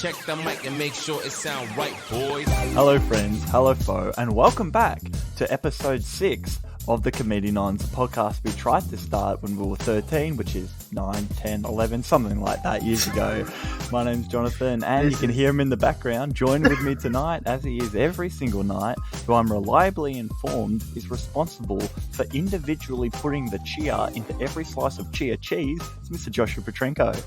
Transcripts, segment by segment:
Check the mic and make sure it sound right, boys. Hello friends, hello foe, and welcome back to episode 6 of the Comedianons, a podcast we tried to start when we were 13, which is 9, 10, 11, something like that years ago. My name's Jonathan, and you can hear him in the background. Join with me tonight, as he is every single night, who I'm reliably informed is responsible for individually putting the chia into every slice of chia cheese. It's Mr. Joshua Petrenko.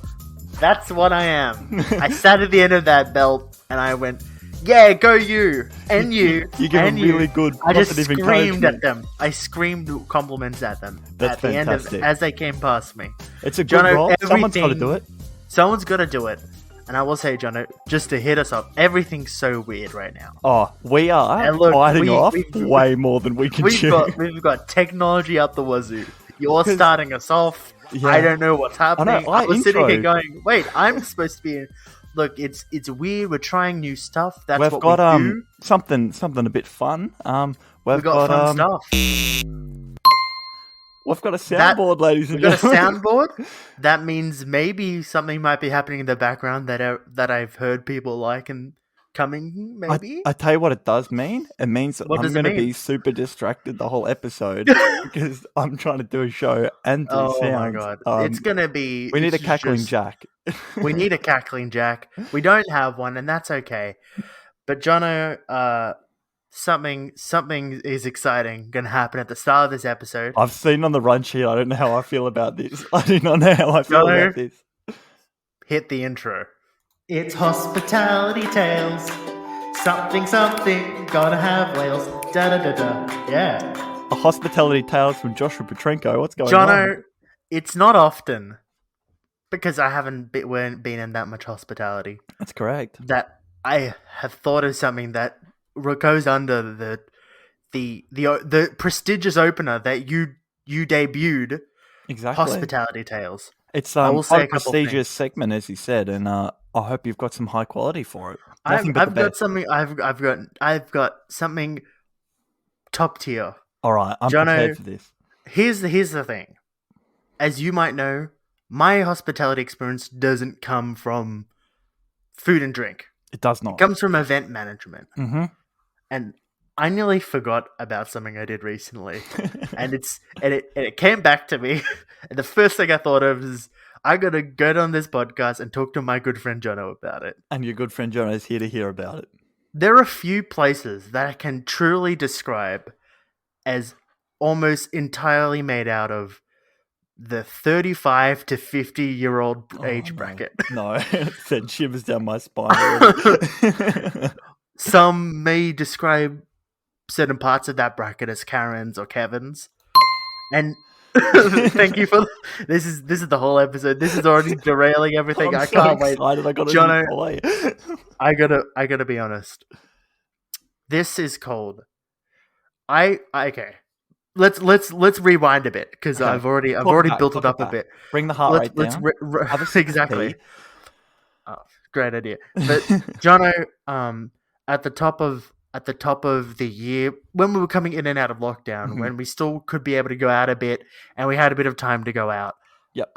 That's what I am. I sat at the end of that belt and I went, yeah, go you, and you, You give and a really good I just positive screamed encouragement. at them. I screamed compliments at them That's at the fantastic. end of as they came past me. It's a good Jono, role. Someone's got to everything- do it. Someone's got to do it. And I will say, Jono, just to hit us up, everything's so weird right now. Oh, we are And look, biting we- off we- way more than we can We've chew. got technology up the wazoo. You're 'Cause- starting us off. Yeah. I don't know what's happening. I I was sitting here intro. going, wait, I'm supposed to be in... Look, it's weird. We're trying new stuff. That's We've what got we do. something a bit fun. We've got fun stuff. We've got a soundboard, ladies and We've got a gentlemen. soundboard. That means maybe something might be happening in the background that I've heard people like and coming. Maybe. I tell you what it does mean. It means that What I'm does it going to mean? be super distracted the whole episode because I'm trying to do a show and do Oh sounds. my god! It's gonna be. We need a it's cackling just- Jack. We need a cackling Jack. We don't have one, and that's okay. But Jono, something is exciting gonna happen at the start of this episode. I've seen on the run sheet. I don't know how I feel about this. I do not know how I feel No. about this. Hit the intro. It's hospitality tales. Something, gotta have whales. Da da da da. Yeah. A hospitality tales from Joshua Petrenko. What's going on? Jono, it's not often because I haven't been in that much hospitality That's correct. that I have thought of something that goes under the prestigious opener that you debuted, Exactly. Hospitality Tales. It's I will say quite a a couple prestigious segment, as you said, and I hope you've got some high quality for it. Nothing but I've the got best. something. I've got something top tier. All right, I'm Jono- prepared for this. Here's the thing. As you might know, my hospitality experience doesn't come from food and drink. It does It not. comes from event management. Mm-hmm. And I nearly forgot about something I did recently. and it came back to me. And the first thing I thought of is I gotta go on this podcast and talk to my good friend Jono about it. And your good friend Jono is here to hear about it. There are a few places that I can truly describe as almost entirely made out of the 35 to 50-year-old age no. bracket. No, it sent shivers down my spine. already. Some may describe certain parts of that bracket as Karens or Kevins. And thank you for this is the whole episode. This is already derailing everything. I'm I so can't wait. excited. I got a Jono- new toy. I gotta be honest. This is cold. Okay. Let's rewind a bit because Okay. I've already back, built talk it up it a back. bit. Bring the heart rate down. Have a sip of Exactly. tea. Oh, great idea. But Jono, at the top of the year, when we were coming in and out of lockdown, Mhm. when we still could be able to go out a bit, and we had a bit of time to go out. Yep.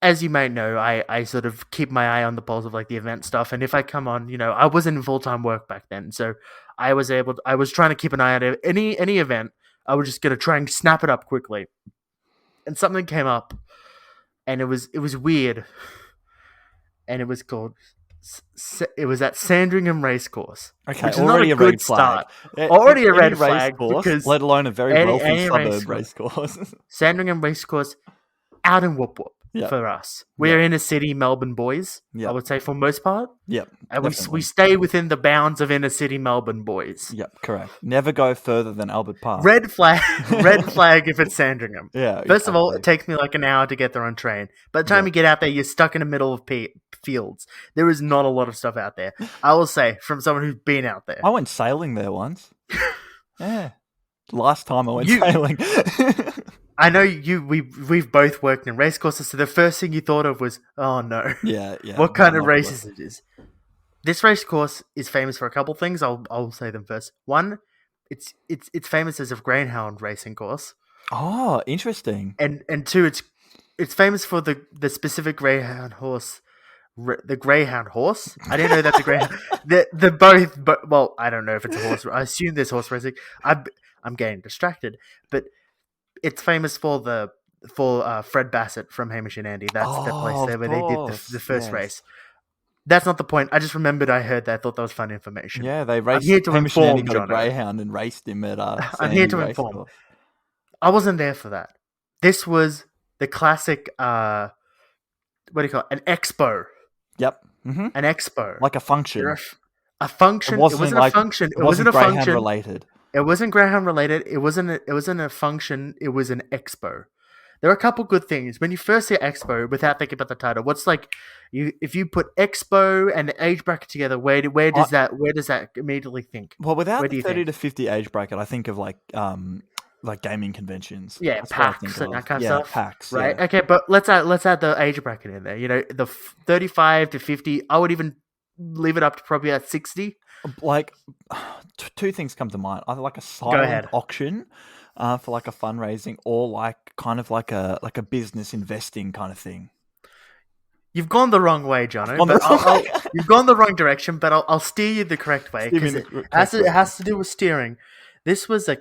As you might know, I sort of keep my eye on the pulse of like the event stuff, and if I come on, I wasn't in full-time work back then, so I was trying to keep an eye on any event. I was just gonna try and snap it up quickly, and something came up, and it was weird, and it was called. It was at Sandringham Racecourse. Okay, which is already not a red good flag. start. Already a Any red race flag course, because let alone a very any wealthy suburb race race course. Sandringham Racecourse out in Whoop Whoop Yeah. for us. We're inner city Melbourne boys, Yeah. I would say for most part. Yep, And definitely. we stay within the bounds of inner city Melbourne boys. Yep, correct. Never go further than Albert Park. Red flag if it's Sandringham. Yeah. First of all, it exactly. takes me like an hour to get there on train. By the time Yeah. you get out there, you're stuck in the middle of fields. There is not a lot of stuff out there. I will say, from someone who's been out there. I went sailing there once. Yeah. Last time I went You- sailing. I know we've both worked in race courses, so the first thing you thought of was, oh no, yeah. what kind of Not races it is. This race course is famous for a couple things. I'll say them first. One, it's famous as a greyhound racing course, Oh, interesting. and two, it's famous for the specific greyhound horse the Greyhound horse. I didn't know that the Greyhound, the both, but well, I don't know if it's a horse. I assume there's horse racing. I'm getting distracted, but it's famous for Fred Bassett from Hamish and Andy. That's the place Oh, there of where they did course, the first yes. race. That's not the point. I just remembered I heard that. I thought that was fun information. Yeah, they raced. here to Hamish and Andy inform, got a Jono. greyhound and raced him at I'm here Sandy to inform. Racecourse. I wasn't there for that. This was the classic. What do you call it? An expo. Yep. Mm-hmm. An expo. Like a function. A function. It wasn't a function. It wasn't a Greyhound function. related. It wasn't Greyhound related. It wasn't a function. It was an expo. There are a couple good things when you first hear expo without thinking about the title. What's like, if you put expo and the age bracket together, where does that immediately think? Well, without Where do the you 30 think? to 50 age bracket, I think of like gaming conventions. Yeah, That's what I PAX think and of. that kind of Yeah, stuff. PAX, Right. yeah. Okay, but let's add the age bracket in there. You know, the 35 to 50. I would even leave it up to probably at 60. Like, two things come to mind. Either like a ahead. silent auction for like a fundraising, or like kind of like a business investing kind of thing. You've gone the wrong way, Jono. Gone the But wrong way. you've gone the wrong direction, but I'll steer you the correct way Steer me because in the correct it way. has to do with steering. This was a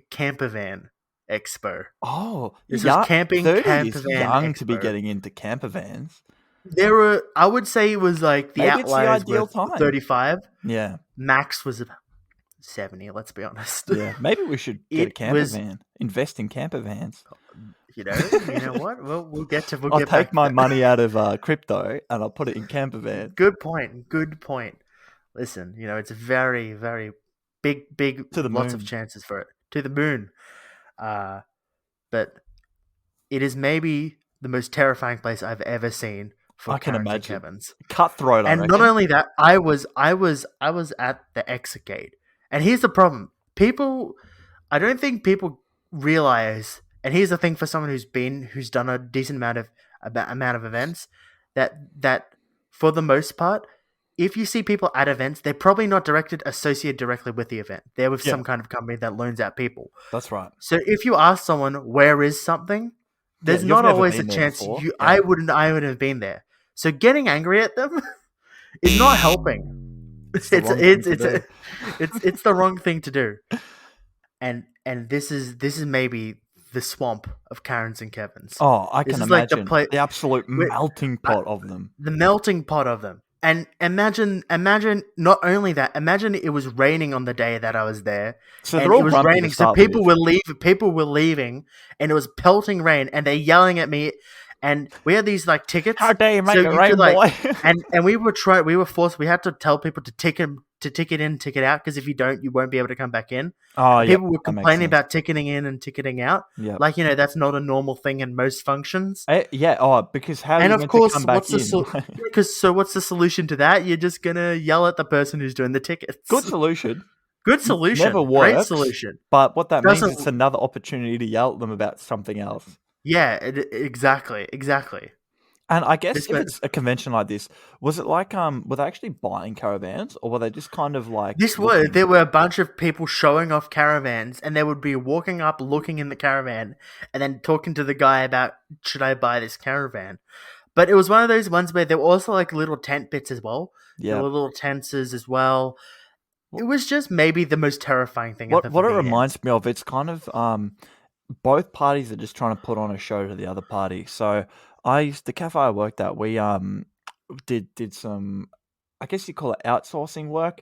camper van expo. Oh, This yeah, was camping 30 camper is van young to be expo. getting into camper vans. There were, I would say, it was like the Maybe it's the outliers ideal were time. 35. Yeah, Max was about 70. Let's be honest. yeah. Maybe we should get a It camper was- van. Invest in camper vans. You know what? Well, we'll get to. We'll I'll get back take to my that. money out of crypto and I'll put it in camper van. Good point. Good point. Listen, it's a very, very big, To the lots moon. of chances for it to the moon. But it is maybe the most terrifying place I've ever seen for I can Karens and imagine. Kevins. Cutthroat, I And reckon. not only that, I was at the exit gate. And here's the problem. I don't think people realize, and here's the thing for someone who's done a decent amount of events, that for the most part, if you see people at events, they're probably not associated directly with the event. They're with Yeah. some kind of company that loans out people. That's right. So if you ask someone where is something, there's you've not never always a been there chance before. you Yeah. I wouldn't have been there. So getting angry at them is not helping. It's the wrong thing to do. It's the wrong thing to do. And this is maybe the swamp of Karens and Kevins. Oh, I This can is like the imagine the absolute Wait, melting pot of them. The melting pot of them. And imagine not only that, imagine it was raining on the day that I was there. So And they're all it was grumpy to raining, so start people with. were leaving, and it was pelting rain, and they're yelling at me, and we had these like tickets. How dare you make so it you rain, could, like, boy? and we were forced. We had to tell people to ticket in, ticket out, because if you don't, you won't be able to come back in. Oh, yeah. People were that makes complaining sense. about ticketing in and ticketing out. Yeah. Like, that's not a normal thing in most functions. Yeah. Oh, because how are And you of meant course, to come back what's the solution to that? You're just gonna yell at the person who's doing the tickets. Good solution. Good solution. Never Great works. solution. But what that means, Doesn't- it's another opportunity to yell at them about something else. Yeah, exactly. And I guess This if went- it's a convention like this, was it like were they actually buying caravans, or were they just kind of like looking? There were a bunch of people showing off caravans, and they would be walking up, looking in the caravan, and then talking to the guy about, should I buy this caravan? But it was one of those ones where there were also like little tent pits as well. Yeah. There were little tents as well. It was just maybe the most terrifying thing. What at the it fucking end. reminds me of, it's kind of both parties are just trying to put on a show to the other party. So the cafe I worked at, we did some, I guess you call it outsourcing work.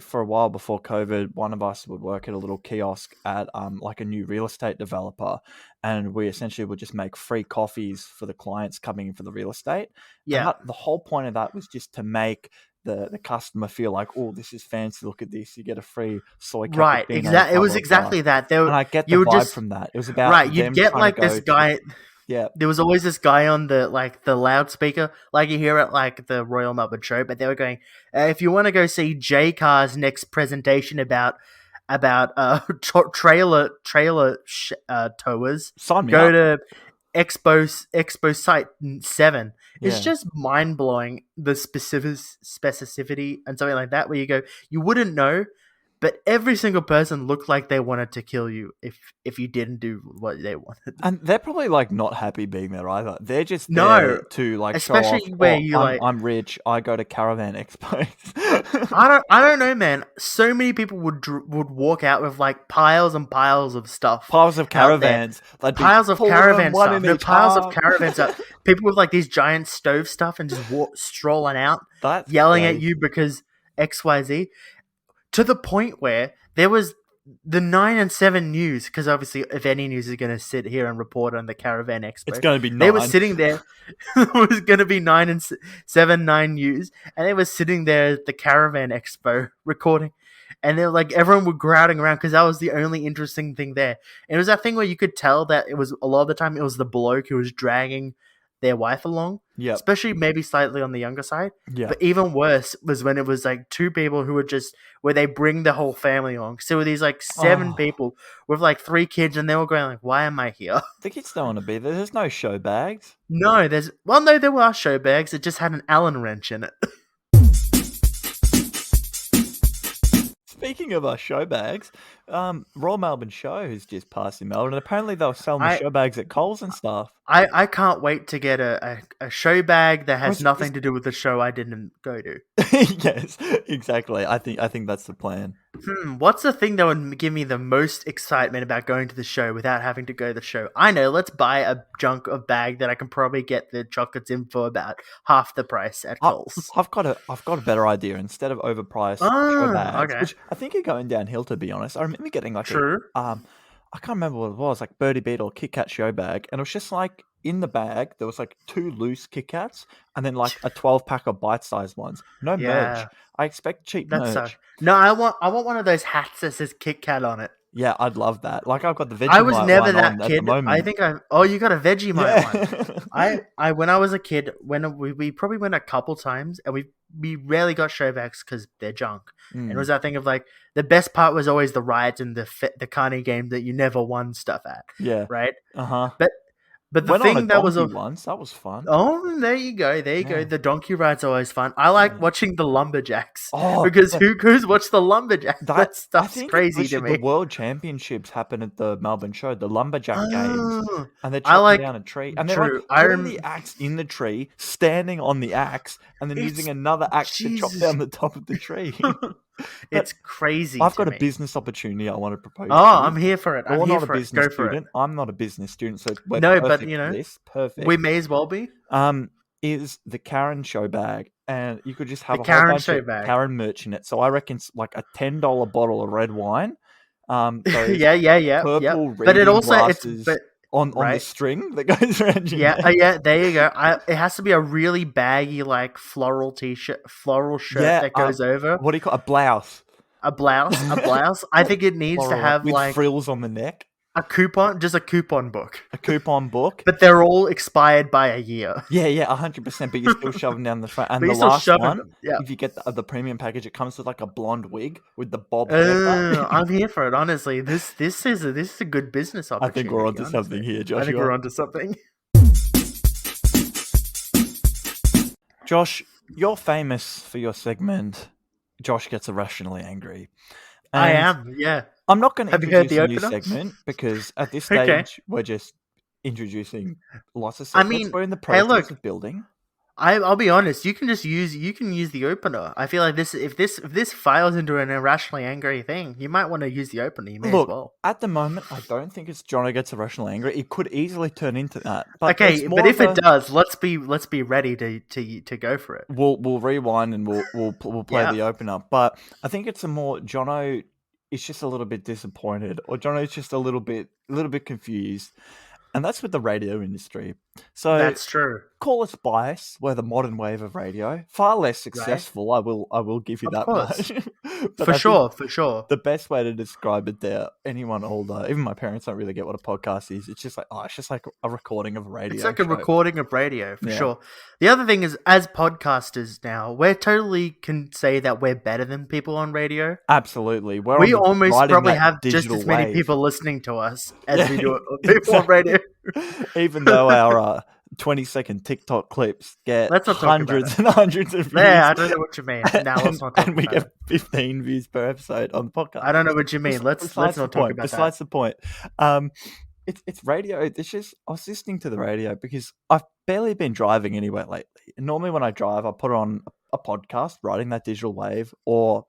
For a while before COVID, one of us would work at a little kiosk at like a new real estate developer, and we essentially would just make free coffees for the clients coming in for the real estate. Yeah. And the whole point of that was just to make the customer feel like, oh, this is fancy. Look at this. You get a free soy cappuccino. Right, exactly. It was blah, blah, exactly that. blah. And I get the you were vibe just- from that. It was about Right, them you'd get trying like to go this to- guy. Yeah, There was always this guy on the loudspeaker, like you hear at like the Royal Melbourne Show, but they were going, if you want to go see J Car's next presentation about trailer towers, sign me go up. to Expo Site 7. It's Yeah. just mind blowing, the specificity and something like that, where you go, you wouldn't know, but every single person looked like they wanted to kill you if you didn't do what they wanted. And they're probably like not happy being there either. They're just No, there to like show off. especially where you like. I'm rich. I go to caravan expos. I don't know, man. So many people would walk out with like piles and piles of stuff. Piles of out there. caravans. They'd be Piles of pulling them caravan one stuff. in No, each piles of arm. caravan stuff. People with like these giant stove stuff and just strolling out, That's yelling at crazy. you because XYZ. To the point where there was the 9 and 7 news, because obviously if any news is going to sit here and report on the Caravan Expo, It's going to be 9. they were sitting there. It was going to be 9 and 7, 9 news, and they were sitting there at the Caravan Expo recording, and they're like, everyone were crowding around because that was the only interesting thing there. And it was that thing where you could tell that it was a lot of the time it was the bloke who was dragging their wife along, Yep. especially maybe slightly on the younger side. Yeah. But even worse was when it was like two people who were just where they bring the whole family along. So with these like 7 Oh. people with like 3 kids, and they were going like, "Why am I here?" The kids don't want to be there. There's no show bags. No, there were show bags. It just had an Allen wrench in it. Speaking of our show bags, Royal Melbourne Show has just passed in Melbourne, and apparently they were selling the show bags at Coles and stuff. I can't wait to get a show bag that has Was- nothing to do with the show I didn't go to. Yes, exactly. I think that's the plan. What's the thing that would give me the most excitement about going to the show without having to go to the show? I know, let's buy a junk of bag that I can probably get the chocolates in for about half the price at Coles. I've got a better idea. Instead of overpriced show Oh, bags, okay. which I think are going downhill, to be honest. I remember getting like True. I can't remember what it was, like Birdie Beetle Kit Kat show bag, and it was just like in the bag there was like 2 loose Kit Kats and then like a 12-pack of bite-sized ones. No Yeah. merch. I expect cheap That's merch. no, I want one of those hats that says Kit Kat on it. Yeah, I'd love that. Like I've got the Vegemite I was never one that on at kid. the moment. I think you got a Vegemite one. yeah. I when I was a kid, when we probably went a couple times, and we rarely got show bags because they're junk. And it was that thing of like the best part was always the rides and the carny game that you never won stuff at, Yeah. right? Uh-huh. But the Went on a thing that was donkey once. That was fun. oh, there you go. Yeah. The donkey ride's always fun. I like Yeah. watching the lumberjacks Oh, because yeah. who's watched the lumberjacks? That I stuff's think crazy to literally me. The World Championships happen at the Melbourne Show, the lumberjack games, Oh, and they're I chopping like- down a tree, and they're true. like I putting the axe in the tree, standing on the axe, and then using It's- another axe to chop Jesus. down the top of the tree. It's crazy. I've to got a me. business opportunity I want to propose. Oh, to you. I'm here for it. I'm You're here not a for it. business Go for it. student. I'm not a business student, so we're No, but, perfect you for know, this. Perfect. We may as well be. Is the Karen show bag, and you could just have The a Karen whole bunch show of bag. Karen merch in it. So I reckon it's like a $10 bottle of red wine. Those Yeah. purple But it reading also glasses on the right. string that goes around your neck. yeah. There you go. It has to be a really baggy, like floral shirt Yeah, that goes over What do you call a blouse? a blouse. I think it needs to Floral, have with like frills on the neck, a coupon book. a coupon book. But they're all expired by a year. Yeah, 100%. But you're still shoving down the front. And But the you're still last shoving one, them. Yeah. if you get the premium package, it comes with like a blonde wig with the bob haircut. I'm here for it. Honestly, this is a good business I opportunity. think we're onto honestly. something here, Joshua. I think we're onto something. Josh, you're famous for your segment. Josh gets irrationally angry. I And am. Yeah. I'm not going to Have you heard introduce the a new opener? segment because at this stage Okay. we're just introducing lots of I segments. mean, we're in the hey, process look. of building. I'll be honest. You can use the opener. I feel like if this files into an irrationally angry thing, you might want to use the opener. You may Look, as well. at the moment, I don't think it's Jono gets irrationally angry. It could easily turn into that. But Okay, it's more but if of it does, let's be ready to go for it. we'll rewind and we'll play Yeah. the opener. But I think it's a more Jono is just a little bit disappointed, or Jono's just a little bit confused, and that's with the radio industry. So That's true. call us biased. We're the modern wave of radio, far less successful. I will give you Of that course. much. But For I think sure. the best way to describe it there, anyone older, even my parents don't really get what a podcast is. It's just like a recording of a radio. It's like a show. recording of radio, for Yeah. sure. The other thing is, as podcasters now, we're totally can say that we're better than people on radio. Absolutely. We riding almost probably that have just digital as many wave. people listening to us as Yeah, we do people on radio. Even though our 20-second TikTok clips get Let's not talk about hundreds and hundreds of views. Yeah, I don't know what you mean. Now let's not talk and we about get it. 15 views per episode on the podcast. I don't know what you mean. Let's Besides not the talk point. about Besides the point. It's radio. This just I was listening to the radio because I've barely been driving anywhere lately. And normally when I drive, I put on a podcast, riding that digital wave, or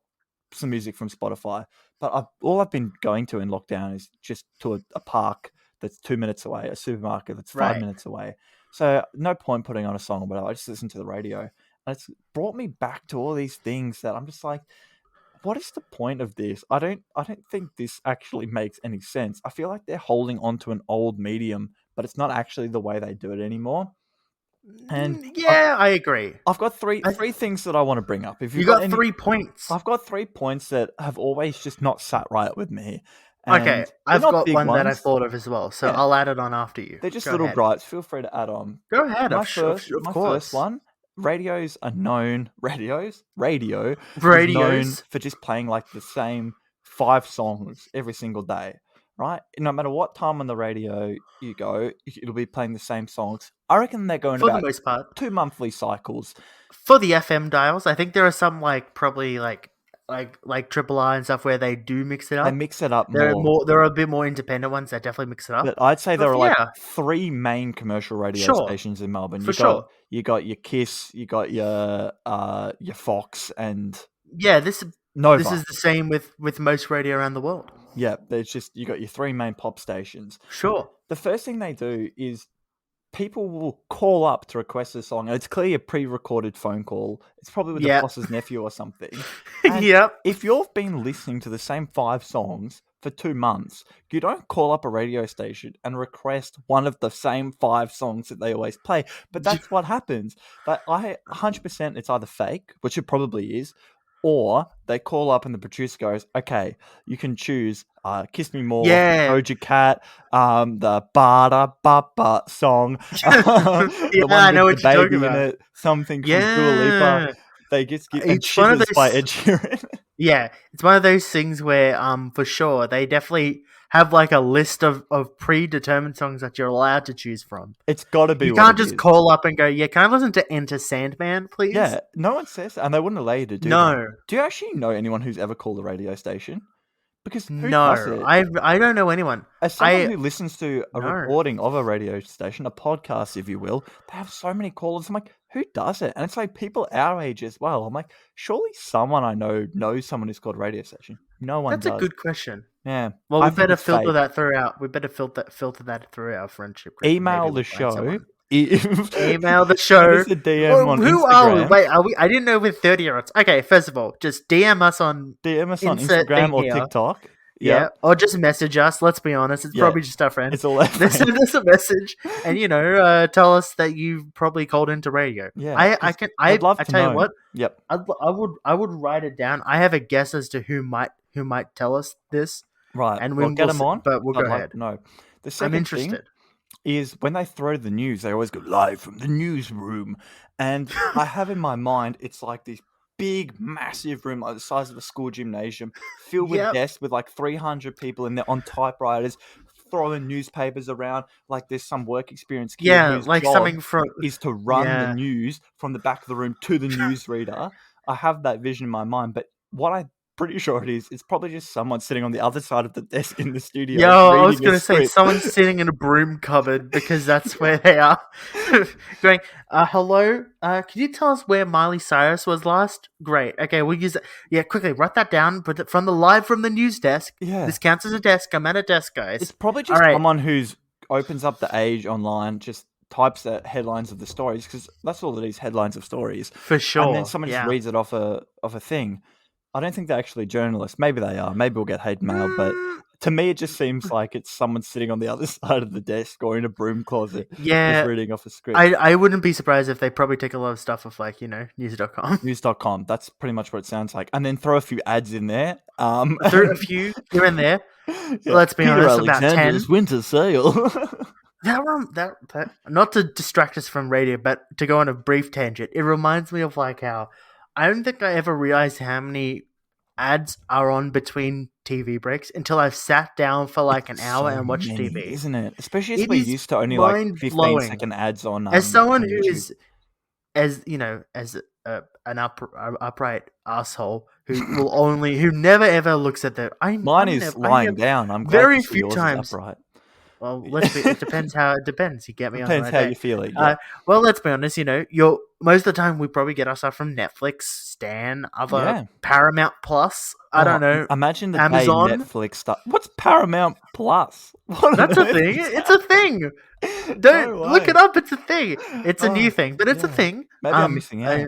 some music from Spotify. But all I've been going to in lockdown is just to a park that's 2 minutes away, a supermarket that's 5 Right. minutes away. So no point putting on a song or whatever. I just listen to the radio. And it's brought me back to all these things that I'm just like, what is the point of this? I don't think this actually makes any sense. I feel like they're holding on to an old medium, but it's not actually the way they do it anymore. And yeah, I agree. I've got three things that I want to bring up. If You you've got any- 3 points. I've got 3 points that have always just not sat right with me. Okay, And I've they're not got big one that I ones. thought of as well, so Yeah. I'll add it on after you. They're just Go little ahead. gripes. Feel free to add on. Go ahead. My of first course. one. Radio is known for Radios. just playing like the same 5 songs every single day, right? No matter what time on the radio you go, it'll be playing the same songs. I reckon they're going For the about most part. 2 monthly cycles. For the FM dials, I think there are some probably like Triple I and stuff where they do mix it up. They mix it up There more. are a bit more independent ones that definitely mix it up. But I'd say there But are yeah. 3 main commercial radio Sure. stations in Melbourne. For sure. You got your Kiss, you got your Fox, and Yeah, this Nova. is the same with most radio around the world. Yeah, there's just you got your 3 main pop stations. Sure. The first thing they do is people will call up to request a song, and it's clearly a pre-recorded phone call. It's probably with the Yeah. boss's nephew or something. And Yep. if you've been listening to the same 5 songs for 2 months, you don't call up a radio station and request one of the same 5 songs that they always play. But that's what happens. But 100% it's either fake, which it probably is, or they call up and the producer goes, okay, you can choose Kiss Me More, Yeah. Doja Cat, the Bada Baba song, the Yeah, one I know with what the you're baby talking in about. it, something from Dua Lipa. Yeah. They just give and It's one of Shivers by those- Ed Sheeran. Yeah, it's one of those things where, for sure, they definitely have a list of predetermined songs that you're allowed to choose from. It's got to be. You what can't it just is. call up and go, "Yeah, can I listen to Enter Sandman, please?" Yeah, no one says that, and they wouldn't allow you to do that. No, Do you actually know anyone who's ever called a radio station? Because who does no, it? I don't know anyone. As someone I- who listens to a No. recording of a radio station, a podcast, if you will, they have so many callers. I'm like, who does it? And it's like people our age as well. I'm like, surely someone I know knows someone who's called a radio station. No one That's does. a good question. Yeah. Well, I we think better it's filter fake. that throughout. We better filter that through our friendship group. Email Maybe the we'll find show. someone. If- Email the Give show. us a DM on Who are we? Instagram. Wait, are we? I didn't know we're 30-year-olds. Okay, first of all, just DM us on DM us on insert Instagram thing or here. TikTok. yeah, or just message us. Let's be honest, it's Yeah. probably just our friends. It's all our Send friends. us a message and tell us that you've probably called into radio. Yeah, I 'cause can. I'd love I to tell know. you what, Yep. I would write it down. I have a guess as to who might tell us this, Right. and we'll we get will them s- on. but we'll I'd go like ahead. to know. The I'm second thing interested. is when they throw the news, they always go live from the newsroom. And I have in my mind, it's like this big, massive room, like the size of a school gymnasium, filled with Yep. desks with like 300 people in there on typewriters, throwing newspapers around. Like there's some work experience kid Yeah, whose like job something from. is to run Yeah. the news from the back of the room to the newsreader. I have that vision in my mind, but what I'm pretty sure it is, it's probably just someone sitting on the other side of the desk in the studio. Yo, I was reading a gonna say script. someone's sitting in a broom cupboard because that's where they are. Going, hello, can you tell us where Miley Cyrus was last? Great. Okay, we'll use it. Yeah, quickly write that down. Put it from the news desk. Yeah. This counts as a desk. I'm at a desk, guys. It's probably just Alright. someone who's opens up the Age online, just types the headlines of the stories, because that's all it is, headlines of stories. For sure. And then someone yeah. just reads it off a thing. I don't think they're actually journalists. Maybe they are. Maybe we'll get hate mail, but Mm, to me it just seems like it's someone sitting on the other side of the desk or in a broom closet yeah. just reading off a script. I wouldn't be surprised if they probably take a lot of stuff off news.com. News.com. That's pretty much what it sounds like. And then throw a few ads in there. Through a few here and there. Yeah, Let's be Peter honest, about 10. Alexander's winter sale. That not to distract us from radio, but to go on a brief tangent. It reminds me of how I don't think I ever realized how many ads are on between TV breaks until I've sat down for like an hour So and watched many, TV. isn't it? Especially as It we're is used to only like mind-blowing. 15-second ads on As someone on who YouTube. is, as you know, as an upright asshole who never ever looks at the. Mine is lying down. I'm glad very to see few yours times. is upright. Well, it depends how it depends. You get me Depends on the how right you're day. feeling. Yeah. Well, let's be honest. You're most of the time we probably get our stuff from Netflix, Stan, other Yeah. Paramount Plus. I don't know. Imagine the Amazon? day Netflix stuff. What's Paramount Plus? What That's on a earth thing. is It's a thing. Don't No look way. it up. It's a thing. It's a Oh, new thing, but it's a yeah. thing. Maybe I'm missing out.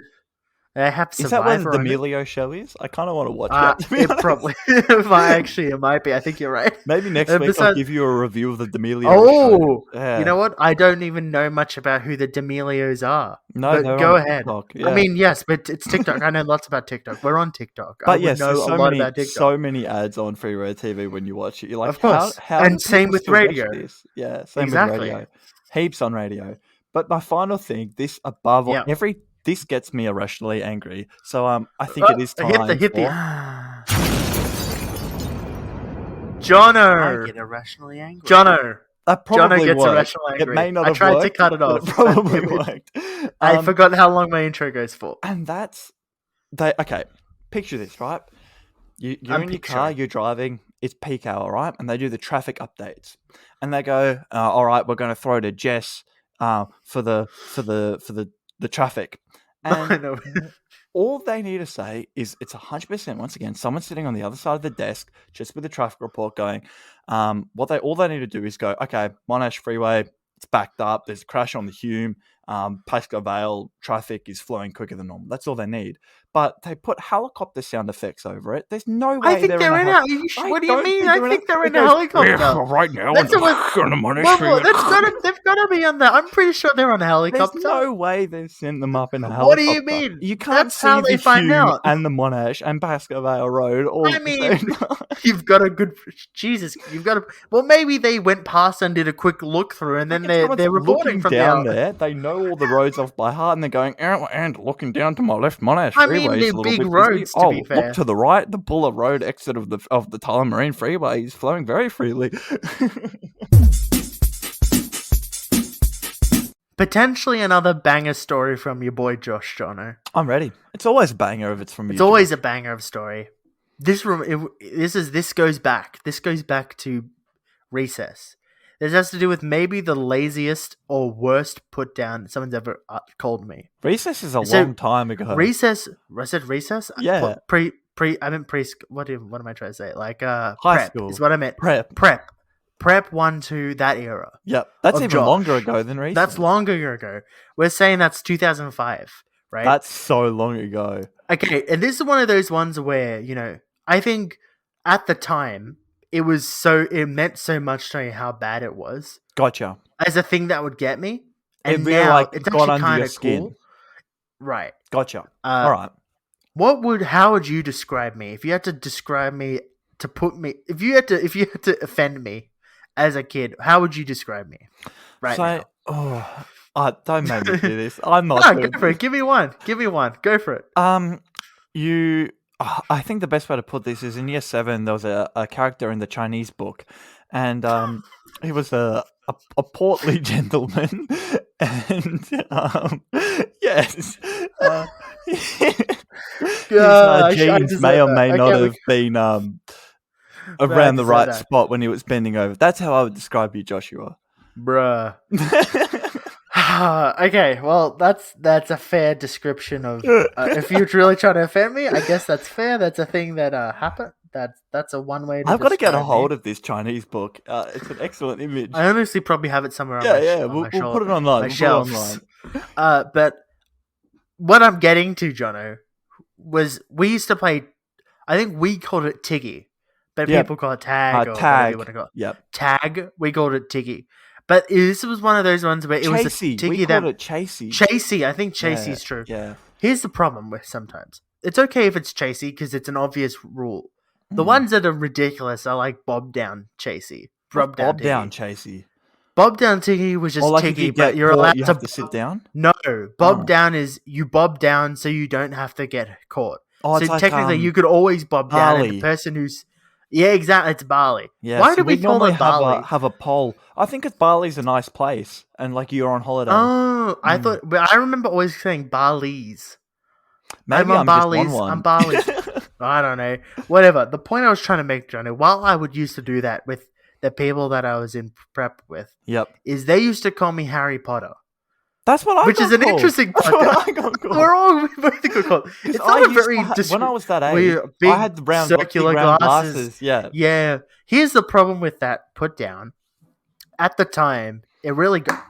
I have Is that when Survivor the on it. D'Amelio show is? I kind of want to watch that. To be It honest. probably it might be. I think you're right. Maybe next week I'll besides- give you a review of the D'Amelio Oh, show. Yeah. you know what? I don't even know much about who the D'Amelios are. No, but they're go on ahead. TikTok, I yeah. mean, yes, but it's TikTok. I know lots about TikTok. We're on TikTok. I But would yes, know there's a so lot many, about TikTok. so many ads on Free Rare TV when you watch it. You're like, Of course. how And do same people with still watch radio. this? Yeah, same Exactly. with radio. Heaps on radio. But my final thing, this above all, Yeah. this gets me irrationally angry. So I think it is time hit the. for... Jono. I get irrationally angry. Jono. That Jono probably gets worked. irrationally It angry. may not I have tried worked, to cut it but off. it probably but worked. I forgot how long my intro goes for. And that's okay. Picture this, right? You're I'm in your car, picturing. you're driving. It's peak hour, right? And they do the traffic updates, and they go, "All right, we're going to throw to Jess for the traffic." I And know. all they need to say is it's 100%. Once again, someone sitting on the other side of the desk, just with a traffic report going. All they need to do is go, okay, Monash Freeway, it's backed up. There's a crash on the Hume. Pascoe Vale traffic is flowing quicker than normal. That's all they need. But they put helicopter sound effects over it. There's no way I think they're in a a. I What do you don't mean? think I they're think they're it in a goes, helicopter. "Yeah, right now. That's on what- the Monash Well, Freeway." they've got to be on that. I'm pretty sure they're on a There's helicopter. no way they've sent them up in a helicopter. What do you mean? You can't That's see how the they find Hume out. and the Monash and Pascoe Vale Road all I at the mean, same time. You've got a good Jesus. You've got a. Well, maybe they went past and did a quick look through, and then If they're someone's reporting looking from down now. there. They know all the roads off by heart, and they're going, and looking down to my left, Monash I mean, Freeway is they're a little big bit busy. roads, to Oh, be fair. look to the right, the Buller Road exit of the Tullamarine Freeway is flowing very freely. Potentially another banger story from your boy Josh Jono. I'm ready. It's always a banger if it's from you. It's always a banger of story. This goes back. This goes back to Recess. This has to do with maybe the laziest or worst put down someone's ever called me. Recess is a So, long time ago. Recess. I said recess. Yeah. Pre. I meant pre. What am I trying to say? Like High prep school. is what I meant. Prep. Prep 1 to that era. Yep. That's Of even Josh. longer ago than recess. That's longer ago. We're saying that's 2005, right? That's so long ago. Okay, and this is one of those ones where, I think at the time it meant so much to me how bad it was Gotcha. as a thing that would get me. And It really, now like, it's got actually under kind your of skin. cool. Right. Gotcha. All right. How would you describe me? If you had to describe me if you had to offend me as a kid, how would you describe me? Right now. Don't make me do this. I'm not. No, doing go for it. Give me one. Go for it. I think the best way to put this is in year 7 there was a character in the Chinese book, and he was a portly gentleman, and yes, his jeans may or may not have been around the right spot when he was bending over. That's how I would describe you, Joshua. Bruh. Okay, well, that's a fair description of. If you're really trying to offend me, I guess that's fair. That's a thing that happened. That's a one way. I've got to get a hold of this Chinese book. It's an excellent image. I honestly probably have it somewhere. We'll put it online. My shelves. But what I'm getting to, Jono, was we used to play. I think we called it Tiggy, but people call it tag. Or tag. whatever you want to call it. Yep. Tag. We called it Tiggy. But this was one of those ones where it was a Chasey. Tiggy We that called it Chasey. Chasey. I think Chasey's true. Yeah. Here's the problem with sometimes. It's okay if it's Chasey because it's an obvious rule. The ones that are ridiculous are like Bob Down Chasey. Bob Down Chasey. Bob Down Tiggy was just Like if Tiggy, you but get you're caught, allowed you to have to sit down. No, Bob Down is you bob down so you don't have to get caught. Oh, it's so like, technically, you could always bob down, and barley. the person who's exactly, it's barley. Yeah, Why so do we call normally it barley? have a poll. I think it's Bali's a nice place, and like you're on holiday. Oh, I Mm. thought, but I remember always saying Barley's. Maybe I'm on I'm just on Barley's. one. I'm Barley's. I don't know. Whatever. The point I was trying to make, Johnny, while I would used to do that with the people that I was in prep with, Yep, is they used to call me Harry Potter, that's what I which got is an called. interesting That's part. what I got called. We're all both good call. It's I not a used very to when I was that age. we're big I had the round, circular big round glasses. Yeah, Yeah. Here's the problem with that put down. At the time, it really got.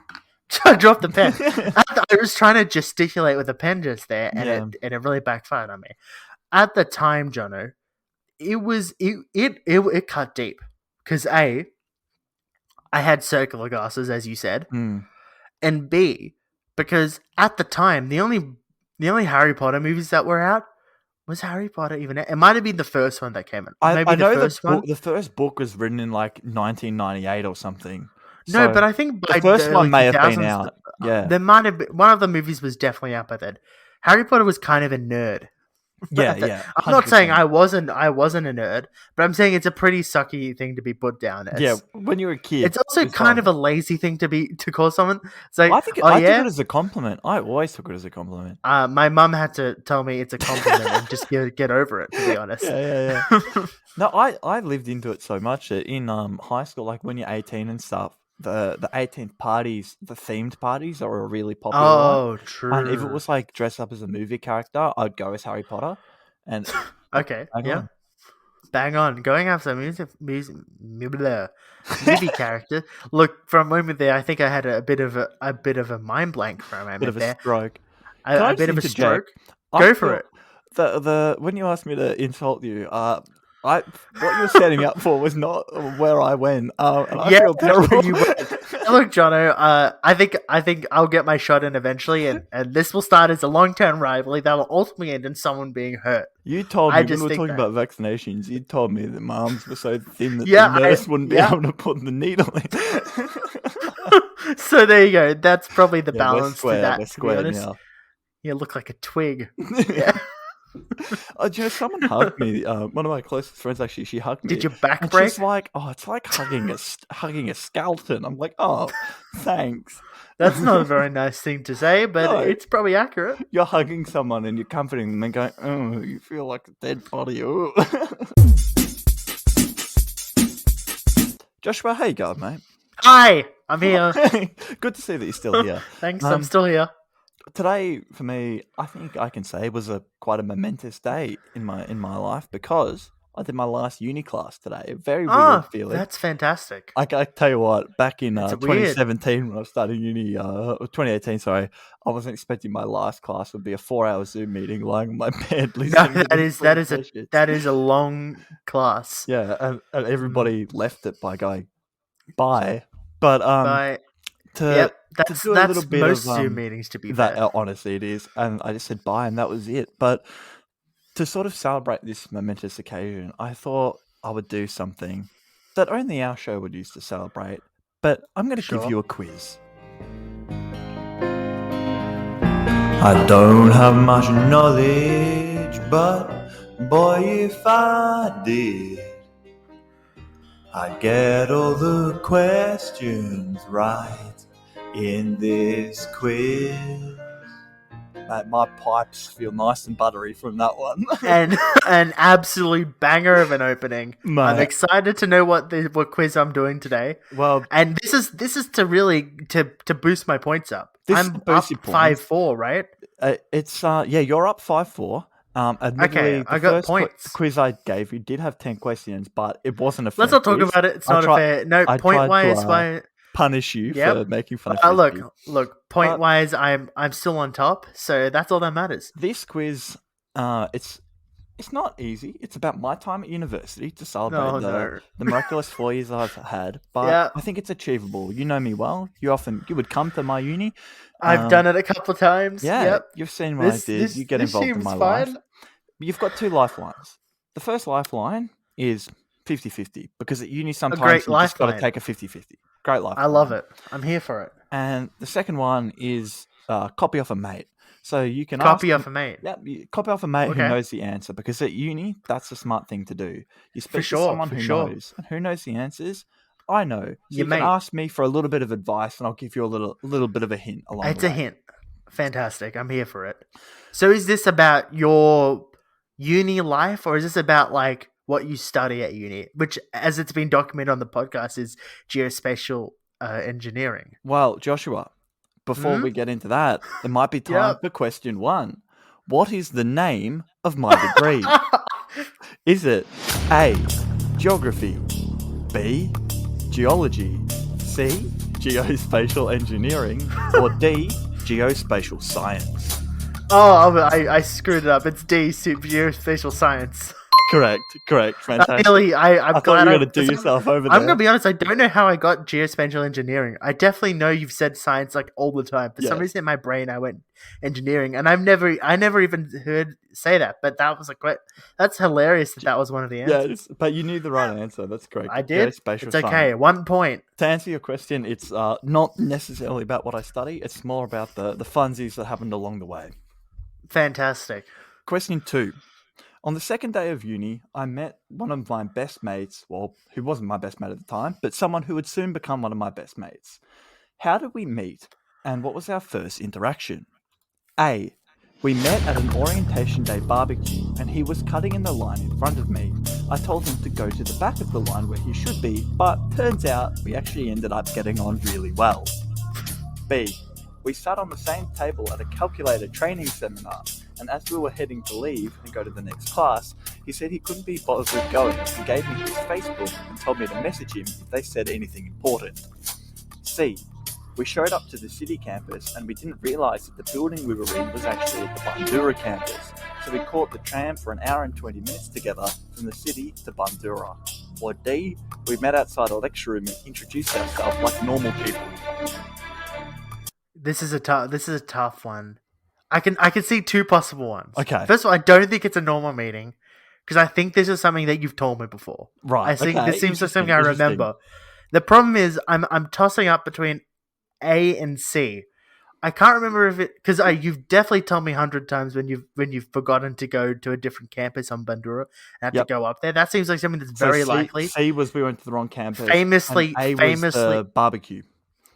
I dropped the pen. I was trying to gesticulate with the pen just there, and it really backfired on me. At the time, Jono, it cut deep because I had circular glasses, as you said, Mm. and B, because at the time the only Harry Potter movies that were out was Harry Potter even out? It might have been the first one that came out. I Maybe know the first one. the first book was written in like 1998 or something. No, So but I think by the first the one early may have been 2000s, out. Yeah, there might have been one of the movies was definitely out by then. Harry Potter was kind of a nerd. yeah, That- yeah. I'm not saying 100%. I wasn't a nerd, but I'm saying it's a pretty sucky thing to be put down as. Yeah, when you're a kid, It's also kind of a lazy thing to call someone. It's like, I think oh I took yeah, it as a compliment. I always took it as a compliment. my mum had to tell me it's a compliment and just get over it. To be honest, Yeah, yeah. No, I lived into it so much that in high school, like when you're 18 and stuff, the 18th parties, the themed parties are a really popular one. oh, true. And if it was like dress up as a movie character, I'd go as Harry Potter. And okay, bang yeah, on. bang on. Going after movie character. Look, for a moment there, I think I had a bit of a mind blank for a moment Bit of a there. stroke. Can I A bit of a just interject? stroke. I Go for feel- it. The when you asked me to insult you, what you were setting me up for was not where I went. And I Yeah, feel terrible. you went. Look, Jono, I think I'll get my shot in eventually, and this will start as a long-term rivalry that will ultimately end in someone being hurt. You told I me when just we were think talking that- about vaccinations. You told me that my arms were so thin that Yeah, the nurse wouldn't be yeah. able to put the needle in. So there you go. That's probably the Yeah, we're balance square. to that. We're To be square honest, now. you look like a twig. Yeah. Oh, do you know, someone hugged me. One of my closest friends actually, she hugged me. Did your back And break? she's like, "Oh, it's like hugging a skeleton." I'm like, "Oh, thanks." That's not a very nice thing to say, but No. it's probably accurate. You're hugging someone and you're comforting them and going, "Oh, you feel like a dead body." Ooh. Joshua, how you going, mate? Hi, I'm here. Good to see that you're still here. Thanks, Um, I'm still here. Today, for me, I think I can say was quite a momentous day in my life because I did my last uni class today. A very weird feeling. That's fantastic. I tell you what, back in That's weird. 2017 when I was starting uni, 2018, sorry, I wasn't expecting my last class would be a 4-hour Zoom meeting lying on my bed No, listening to that is a long class. yeah, and everybody left it by going bye. But But to yep, to do a little that's bit most of Zoom meetings to be that fair. honestly it is, and I just said bye, and that was it. But to sort of celebrate this momentous occasion, I thought I would do something that only our show would use to celebrate. But I'm going to give Sure. you a quiz. I don't have much knowledge, but boy, if I did, I'd get all the questions right in this quiz. Mate, my pipes feel nice and buttery from that one. And an absolute banger of an opening. I'm Mate. excited to know what quiz I'm doing today. Well, And this is to really to boost my points up. This is I'm to up boost your points. 5-4, right? it's yeah, you're up 5-4. Admittedly, Okay, I the got first points. quiz I gave you did have 10 questions, but it wasn't a fair Let's not talk quiz. about it. It's I not tried- a fair. No, I point tried to, wise, why? Punish you Yep. for making fun of Frisbee. Look. Point wise, I'm still on top, so that's all that matters. This quiz, it's not easy. It's about my time at university to celebrate No, the no. miraculous 4 years I've had, but Yeah. I think it's achievable. You know me well. You would come to my uni. I've done it a couple of times. Yeah, Yep. you've seen what I did. You get involved in my life. You've got 2 lifelines. The first lifeline is 50-50 because at uni sometimes great you just got to lifeline. take a 50-50. Great lifeline. I love it. I'm here for it. And the second one is copy off a mate. So you can Copy ask off a mate. copy off a mate who Okay. knows the answer, because at uni, that's a smart thing to do. You speak to sure, someone for who sure. knows, and who knows the answers. I know. So Your you mate. can ask me for a little bit of advice, and I'll give you a little bit of a hint along It's the a way. hint. Fantastic. I'm here for it. So is this about your uni life, or is this about like what you study at uni, which, as it's been documented on the podcast, is geospatial engineering? Well, Joshua, before we get into that, it might be time Yep. for question 1. What is the name of my degree? Is it A, geography, B, geology, C, geospatial engineering, or D, geospatial science? Oh, I screwed it up. It's D, geospatial science. Correct. Fantastic. Really, I'm I thought glad you were going to do yourself over there. I'm gonna be honest. I don't know how I got geospatial engineering. I definitely know you've said science like all the time. For some Yeah. reason in my brain, I went engineering, and I never even heard say that. But that was that's hilarious. That was one of the answers. Yeah, but you knew the right answer. That's correct. I did. Geospatial It's okay. science. 1 point. To answer your question, it's not necessarily about what I study. It's more about the funsies that happened along the way. Fantastic. Question 2. On the second day of uni, I met one of my best mates, well, who wasn't my best mate at the time, but someone who would soon become one of my best mates. How did we meet, and what was our first interaction? A. We met at an orientation day barbecue, and he was cutting in the line in front of me. I told him to go to the back of the line where he should be, but turns out we actually ended up getting on really well. B. We sat on the same table at a calculator training seminar, and as we were heading to leave and go to the next class, he said he couldn't be bothered going and gave me his Facebook and told me to message him if they said anything important. C. We showed up to the city campus and we didn't realise that the building we were in was actually at the Bundoora campus, so we caught the tram for an hour and 20 minutes together from the city to Bundoora. Or D. We met outside a lecture room and introduced ourselves like normal people. This is a tough one. I can see 2 possible ones. Okay. First of all, I don't think it's a normal meeting, because I think this is something that you've told me before. Right. I think okay, this seems like something interesting, I remember. The problem is I'm tossing up between A and C. I can't remember if it, because you've definitely told me 100 times when you've forgotten to go to a different campus on Bundoora and have to go up there. That seems like something that's So very C, likely. C was we went to the wrong campus. Famously- and A was the barbecue.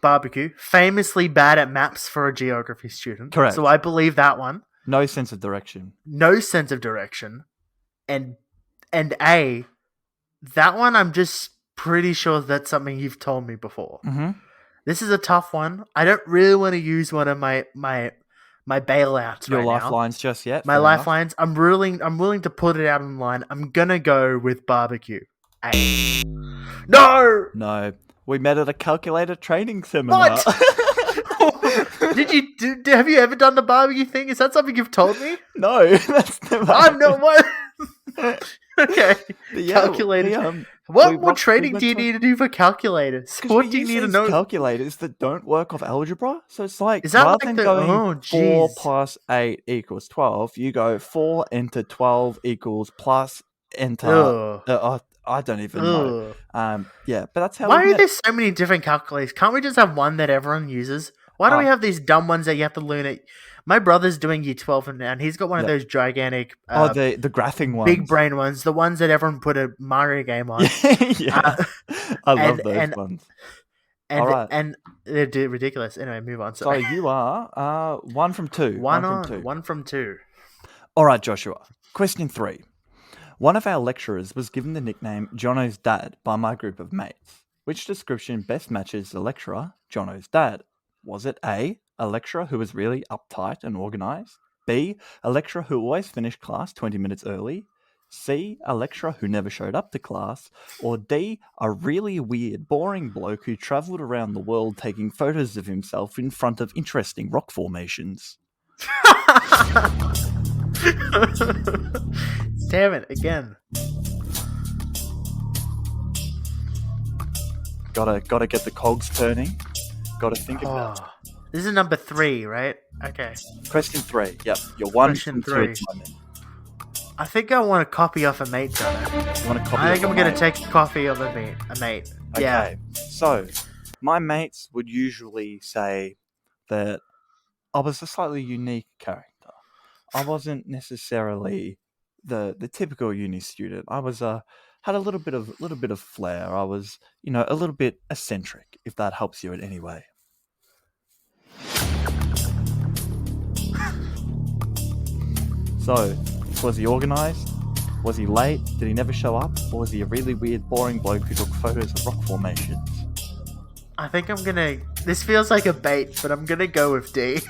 Barbecue, famously bad at maps for a geography student. Correct. So I believe that one. No sense of direction. No sense of direction. And A, that one I'm just pretty sure that's something you've told me before. Mm-hmm. This is a tough one. I don't really want to use one of my bailouts Your right lifelines just yet? now. My Fair enough. lifelines. I'm willing to put it out on the line. I'm gonna go with barbecue. A. No. No. We met at a calculator training seminar. What? Have you ever done the barbecue thing? Is that something you've told me? No, that's never. I'm not what. Okay. Yeah, Calculator. we What went training do you to- need to do for calculators? 'Cause What we do you use need to these know? calculators that don't work off algebra. So it's like, Is that rather like than the- going oh, 4 jeez. plus 8 equals 12, you go 4 into 12 equals plus enter. Ugh. I don't even know. Ugh. Yeah, but that's how Why we are met. there so many different calculators? Can't we just have one that everyone uses? Why do we Oh. have these dumb ones that you have to learn it? My brother's doing year 12 now, and he's got one of Yeah. those gigantic, the graphing ones. big brain ones, the ones that everyone put a Mario game on. Yeah. I love those and- ones. And, Alright. and they're ridiculous. Anyway, move on. So Sorry. you are 1 from 2. One from two. All right, Joshua. Question 3. One of our lecturers was given the nickname Jono's dad by my group of mates. Which description best matches the lecturer, Jono's dad? Was it A, a lecturer who was really uptight and organised? B, a lecturer who always finished class 20 minutes early? C, a lecturer who never showed up to class? Or D, a really weird, boring bloke who travelled around the world taking photos of himself in front of interesting rock formations? Damn it, again. Gotta get the cogs turning. Gotta think about it. Oh. This is number 3, right? Okay. Question 3. Yep, you're 1 Question from 2 at 3. the moment. I think I want to copy off a mate, Jono. You want to copy I think off I'm my going mate? to take a coffee of a mate. Yeah. Okay, so my mates would usually say that I was a slightly unique character. I wasn't necessarily the typical uni student. I was had a little bit of flair. I was, a little bit eccentric, if that helps you in any way. So, was he organised? Was he late? Did he never show up? Or was he a really weird, boring bloke who took photos of rock formations? I think I'm gonna. This feels like a bait, but I'm gonna go with D.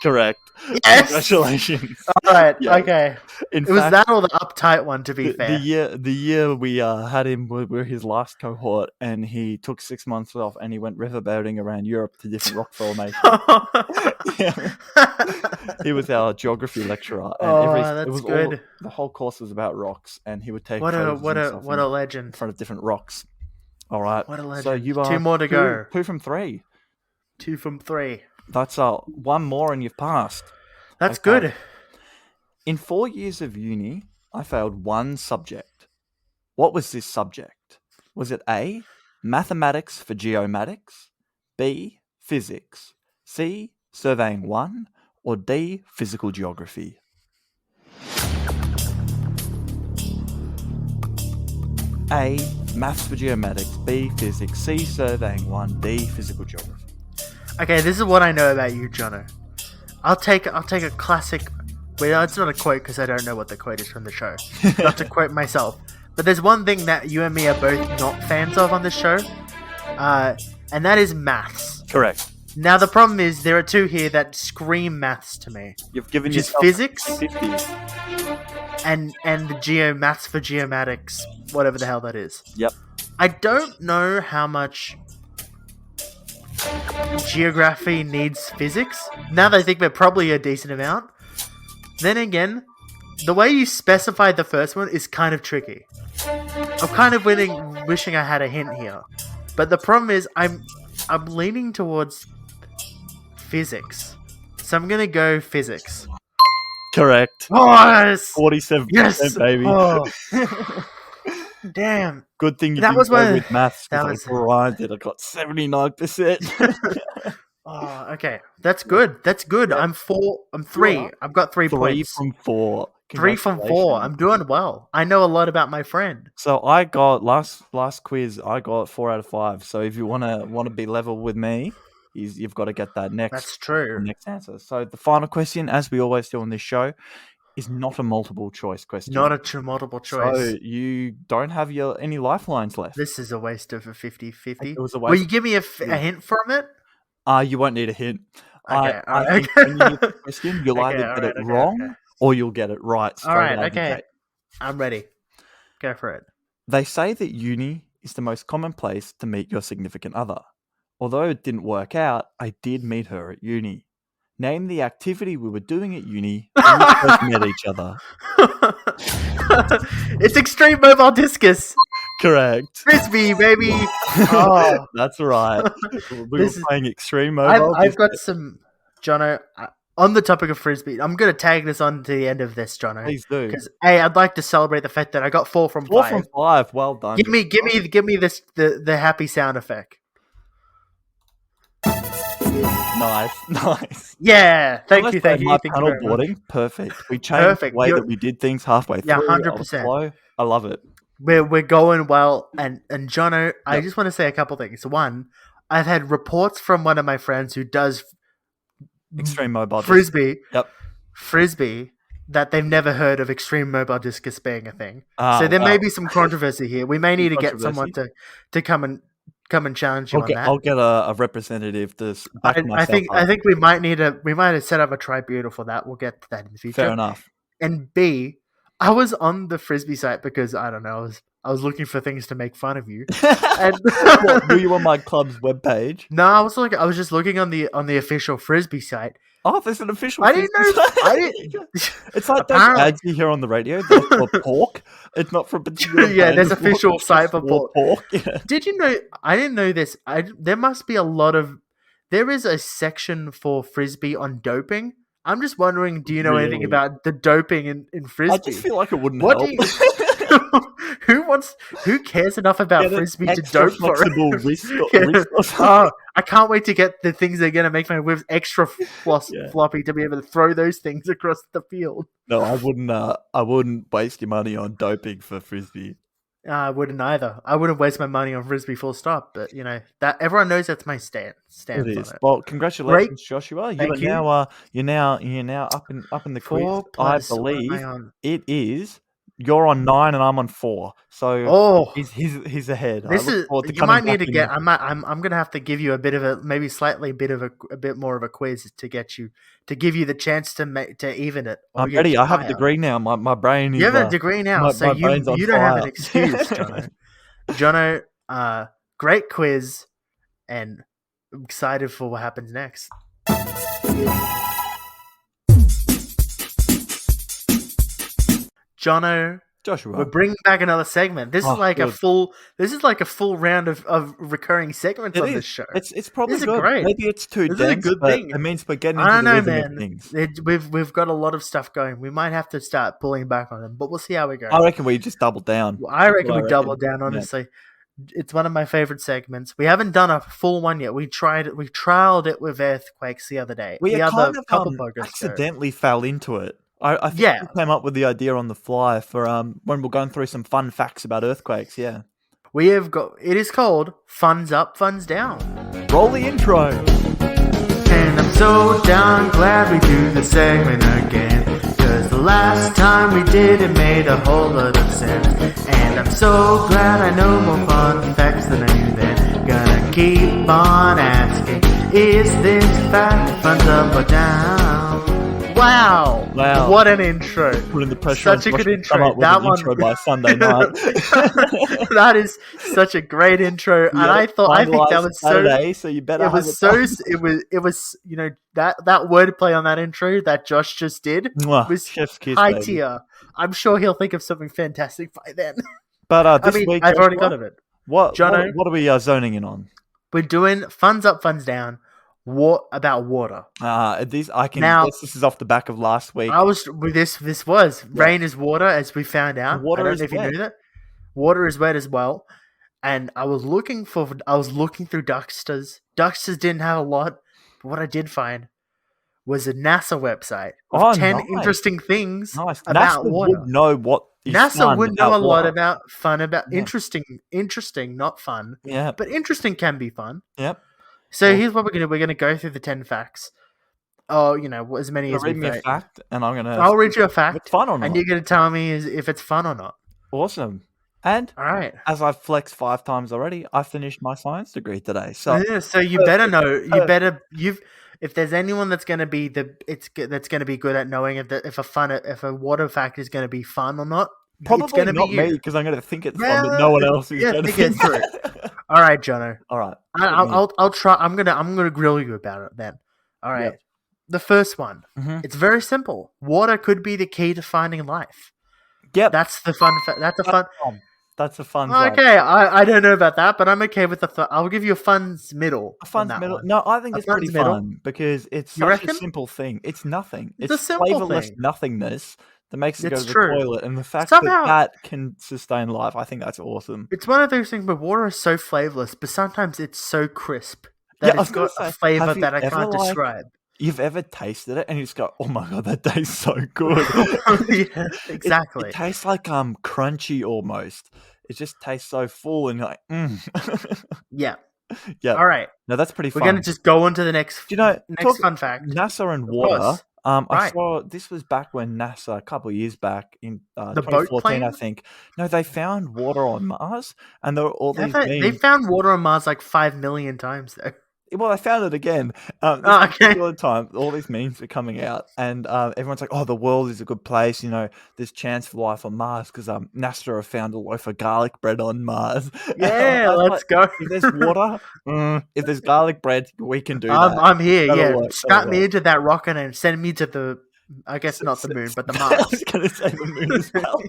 Correct. Yes! Congratulations. Alright, Yeah. okay. In It was fact, that or the uptight one, to be fair. the year we had him, we were his last cohort, and he took 6 months off, and he went riverboating around Europe to different rock formations. Yeah. He was our geography lecturer, and that's good. The whole course was about rocks, and he would take What a photos what of a himself what in a legend. front of different rocks. All right. What a legend. So you are 2 more to go. 2 from 3. 2 from 3. That's 1 more, and you've passed. That's Okay. good. In 4 years of uni, I failed 1 subject. What was this subject? Was it A, mathematics for geomatics, B, physics, C, surveying 1, or D, physical geography? A, maths for geomatics, B, physics, C, surveying 1, D, physical geography. Okay, this is what I know about you, Jono. I'll take a classic. Well, it's not a quote because I don't know what the quote is from the show. Not to quote myself, but there's one thing that you and me are both not fans of on this show, and that is maths. Correct. Now the problem is there are 2 here that scream maths to me, You've given which is yourself physics 50. and the maths for geomatics, whatever the hell that is. Yep. I don't know how much geography needs physics. Now that I think we're probably a decent amount. Then again, the way you specified the first one is kind of tricky. I'm kind of wishing I had a hint here. But the problem is I'm leaning towards physics. So I'm gonna go physics. Correct. Oh, yes! 47%, Yes! baby. Oh. Damn. Good thing you That didn't was go one- with maths, that because I was- grinded. I got 79%. Oh, okay. That's good. That's good. Yeah. I'm 3. You are. I've got 3 3 points. from 4. 3 from 4. Congratulations. I'm doing well. I know a lot about my friend. So I got last quiz. I got 4 out of 5. So if you wanna be level with me, you've got to get that That's next true. answer. So the final question, as we always do on this show, is not a multiple choice question. Not a true multiple choice. So you don't have any lifelines left. This is a waste of a 50-50. It was a Will waste. you give me a hint from it? You won't need a hint. Okay, I alright, think okay. when you get the question, you'll Okay, either get alright, it okay, wrong okay. or you'll get it right. Straight Alright, out of the okay. gate. I'm ready. Go for it. They say that uni is the most common place to meet your significant other. Although it didn't work out, I did meet her at uni. Name the activity we were doing at uni when we first met each other. It's Extreme Mobile Discus. Correct. Frisbee, baby. Oh, That's right. We were This is- playing Extreme Mobile. I've got some, Jono, on the topic of Frisbee. I'm going to tag this on to the end of this, Jono. Please do. Because I'd like to celebrate the fact that I got 4 from 4 5. from 5. Well done. Give me this the happy sound effect. Nice. Yeah, thank you. My Thank you panel very much. boarding, perfect. We changed Perfect. the way You're- that we did things halfway through. Yeah, I was 100%. slow. I love it. We're going well, and Jono, I Yep. just want to say a couple things. One, I've had reports from one of my friends who does Extreme Mobile. Frisbee. Yep. Frisbee, that they've never heard of Extreme Mobile Discus being a thing. Ah, So there wow. may be some controversy here. We may need to get someone Controversy. to come and challenge you on that. I'll get a representative to back myself I think up. we might need to set up a tribunal for that. We'll get to that in the future. Fair enough. And B, I was on the Frisbee site because I don't know, I was looking for things to make fun of you. And What, were you on my club's webpage? no, I was just looking on the official Frisbee site. Oh, there's an official. I didn't know. Frisbee I site. didn't. It's like those Apparently- ads you hear on the radio. They're for pork. It's not for a particular. Yeah, brand there's of official pork, it's site just for pork. Yeah. Did you know? I didn't know this. There must be a lot of. There is a section for Frisbee on doping. I'm just wondering, do you know anything Really? about the doping in I Frisbee? just feel like it wouldn't What help. do Who cares enough about Get an frisbee to extra dope for it? flexible wrist Yeah. wrist or something. Oh, I can't wait to get the things that are gonna make my whips extra Yeah. floppy to be able to throw those things across the field. No, I wouldn't. I wouldn't waste your money on doping for frisbee. I wouldn't either. I wouldn't waste my money on frisbee full stop. But that everyone knows that's my stance It on is. it. Well, congratulations, Joshua. You Thank are you. now. You're now up in the quiz. 4 I plus. What am I believe on? it is. You're on 9 and I'm on 4. So Oh, he's ahead. I this look is. forward to You coming might need back to get. I'm gonna have to give you a bit of a maybe slightly a bit more of a quiz to get you to give you the chance to even it. or I'm get ready. you I have a higher. degree now. My brain is. You have a degree now, my- so my brain's on you don't have fire. an excuse, Jono. Jono, great quiz, and I'm excited for what happens next. Jono, Joshua. we're bringing back another segment. This Oh, is like good. a full. This is like a full round of recurring segments It on is. this show. It's probably This is good. great. Maybe it's too This is a dense, good but thing. it means we're getting I into don't the know, rhythm of man. things. We've got a lot of stuff going. We might have to start pulling back on them, but we'll see how we go. I reckon we just double down. I reckon what I we double reckon. down. Yeah. Honestly, it's one of my favorite segments. We haven't done a full one yet. We trialed it with earthquakes the other day. We the kind other of couple podcasts ago. accidentally fell into it. I think Yeah. we came up with the idea on the fly for when we're going through some fun facts about earthquakes. Yeah. We have got. It is called Funds Up, Funds Down. Roll the intro. And I'm so darn glad we do the segment again. Cause the last time we did it made a whole lot of sense. And I'm so glad I know more fun facts than I knew then. Gonna keep on asking, is this fact funds up or down? Wow. Wow. What an intro. Putting the pressure Such a on good Josh to come intro. up with That an one- intro by Sunday night. That is such a great intro. And I think that was so Saturday, so you better. it was so it was that wordplay on that intro that Josh just did was chef's kiss, high baby. tier. I'm sure he'll think of something fantastic by then. But I this mean, week, I've already Joshua, got of it. What Jono? what are we zoning in on? We're doing funds up, funds down. What about water? These I can Now- guess this is off the back of last week. I was with this. This was rain is water, as we found out. Water I don't is know if you wet. knew that. Water is wet as well. And I was looking through Ducksters. Ducksters didn't have a lot, but what I did find was a NASA website with Oh, 10 nice. interesting things Nice. about NASA water. would know what is NASA fun would know a lot water. about fun, about Yeah. interesting, not fun, Yeah. but interesting can be fun. Yep. So Cool. here's what we're gonna do. We're gonna go through the 10 facts. Oh, as many So as we read me a think. fact, and I'm gonna. I'll read you a If it's fact, fun or not? and you're gonna tell me if it's fun or not. Awesome. And All right. as I've flexed 5 times already, I finished my science degree today. So Yeah, so you better know. If there's anyone that's going to be that's going to be good at knowing if a water fact is going to be fun or not, it's probably going to not be me you. because I'm going to think it's Yeah, fun, but no one else is yeah, going to think it think through. All right, Jono. All right. I'll try. I'm gonna grill you about it then. All right. Yep. The first one. Mhm. It's very simple. Water could be the key to finding life. Yep. That's the fun. That's a fun. That's a fun. zone. Okay, I don't know about that, but I'm okay with I'll give you a fun's middle. A on fun's that middle. one. No, I think A it's pretty fun's middle. fun because it's You such a reckon? simple thing. It's nothing. It's It's a simple flavorless thing. nothingness that makes it go It's to the true. toilet, and the fact Somehow- that can sustain life, I think that's awesome. It's one of those things where water is so flavorless, but sometimes it's so crisp Yeah, that I it's was gonna got a say, flavor have you that I ever, can't like, describe. You've ever tasted it and you just go, "Oh my god, that tastes so good." Yeah, exactly. It tastes like crunchy almost. It just tastes so full and you're like, Yeah. yeah. All right. No, that's pretty We're fun. gonna just go on to the next. Do you know, next fun fact. NASA and Of water. course. I Right. saw this was back when NASA, a couple of years back in The boat 2014, I plane? think. No, they found water on Mars, and there were all these They memes. found water on Mars like 5 million times though. Well, I found it again. This Oh, okay. particular time, all these memes were coming out, and everyone's like, "Oh, the world is a good place. There's chance for life on Mars because NASA have found a loaf of garlic bread on Mars." Yeah, I was let's like, go. If there's water, if there's garlic bread, we can do that. I'm here. That'll Yeah, work, strap that'll me work. into that rocket and send me to the. I guess not the moon, but the I Mars. was going to say the moon as well.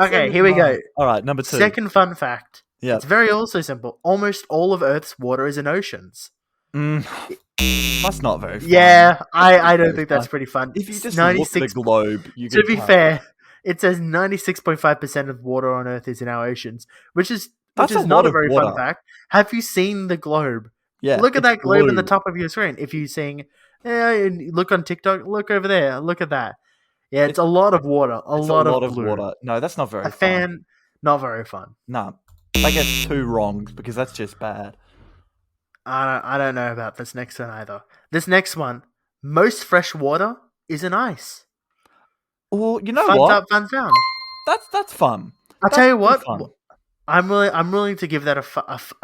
Okay, here we go. All right, number 2. Second fun fact. Yeah. It's very also simple. Almost all of Earth's water is in oceans. That's not very fun. Yeah, I don't Very think that's fun. pretty fun. If you just 96. look at a globe, you To can be find- fair, It says 96.5% of water on Earth is in our oceans, which is That's a not lot a of very fun water. fact. Have you seen the globe? Yeah, Look at it's that globe in the blue. top of your screen. If you're seeing, look on TikTok, look over there, look at that. Yeah, it's a lot of water, a It's lot a lot of of blue. water. No, that's not very A fun. fan, not very fun. Nah, that gets 2 wrongs because that's just bad. I don't know about this next one either. This next one, most fresh water is in ice. Well, you know Fun's what? up, fun's down. That's fun. I'll tell you That's what, fun. I'm willing to give that a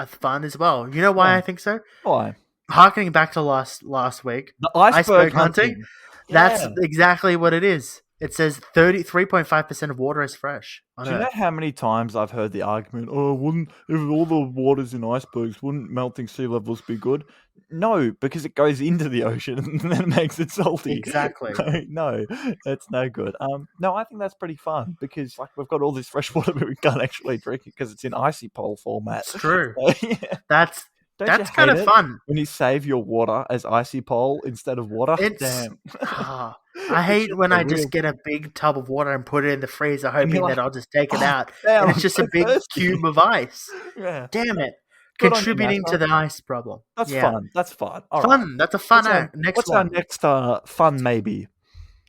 fun as well. You know why Yeah. I think so? Why? Harkening back to last week, The iceberg hunting. That's Yeah. exactly what it is. It says 33.5% of water is fresh on Do you know Earth. how many times I've heard the argument, wouldn't, if all the water's in icebergs, wouldn't melting sea levels be good? No, because it goes into the ocean and then it makes it salty. Exactly. No, that's no good. No, I think that's pretty fun because like we've got all this fresh water, but we can't actually drink it because it's in icy pole format. It's true. So, yeah. That's Don't you that's kind hate of it fun. when you save your water as icy pole instead of water? It's Damn. I It's hate just when a I real- just get a big tub of water and put it in the freezer, hoping like, that I'll just take it "Oh, out, damn, and it's I'm just so a big thirsty." cube of ice. Yeah, Damn it! Good on you, Contributing to NASA. the ice problem. that's Yeah. fun. That's fun. All right. Fun. That's a fun What's our- act. Next What's one. our next fun maybe?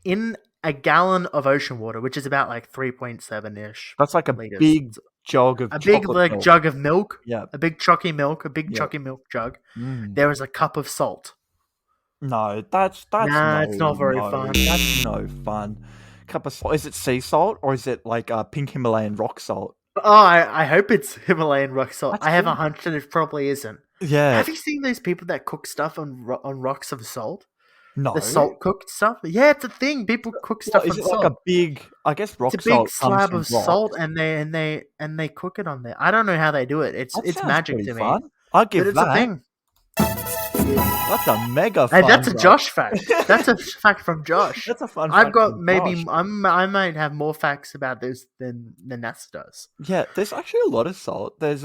In a gallon of ocean water, which is about like 3.7 ish. That's like a liters. big jug of A big chocolate like milk. jug of milk, Yeah. a big chalky milk, a big Yeah. chalky milk jug. Mm. There is a cup of salt. No, that's Nah, no, it's not very no, fun. That's no fun. Cup of salt. Is it sea salt or is it like pink Himalayan rock salt? Oh, I hope it's Himalayan rock salt. That's I have a good. hunch that it probably isn't. Yeah. Have you seen those people that cook stuff on rocks of salt? No. The salt cooked stuff? Yeah, it's a thing. People cook What, stuff is on it salt. like a big? I guess rock It's a big salt comes slab from of rock. salt, and they cook it on there. I don't know how they do it. It's That it's sounds magic pretty to me, fun. I'll give but it's that. a thing. That's a mega Hey, fun. that's a bro. Josh fact. That's a fact from Josh. That's a fun. I've fact got from maybe Josh. I might have more facts about this than NASA does. Yeah, there's actually a lot of salt. There's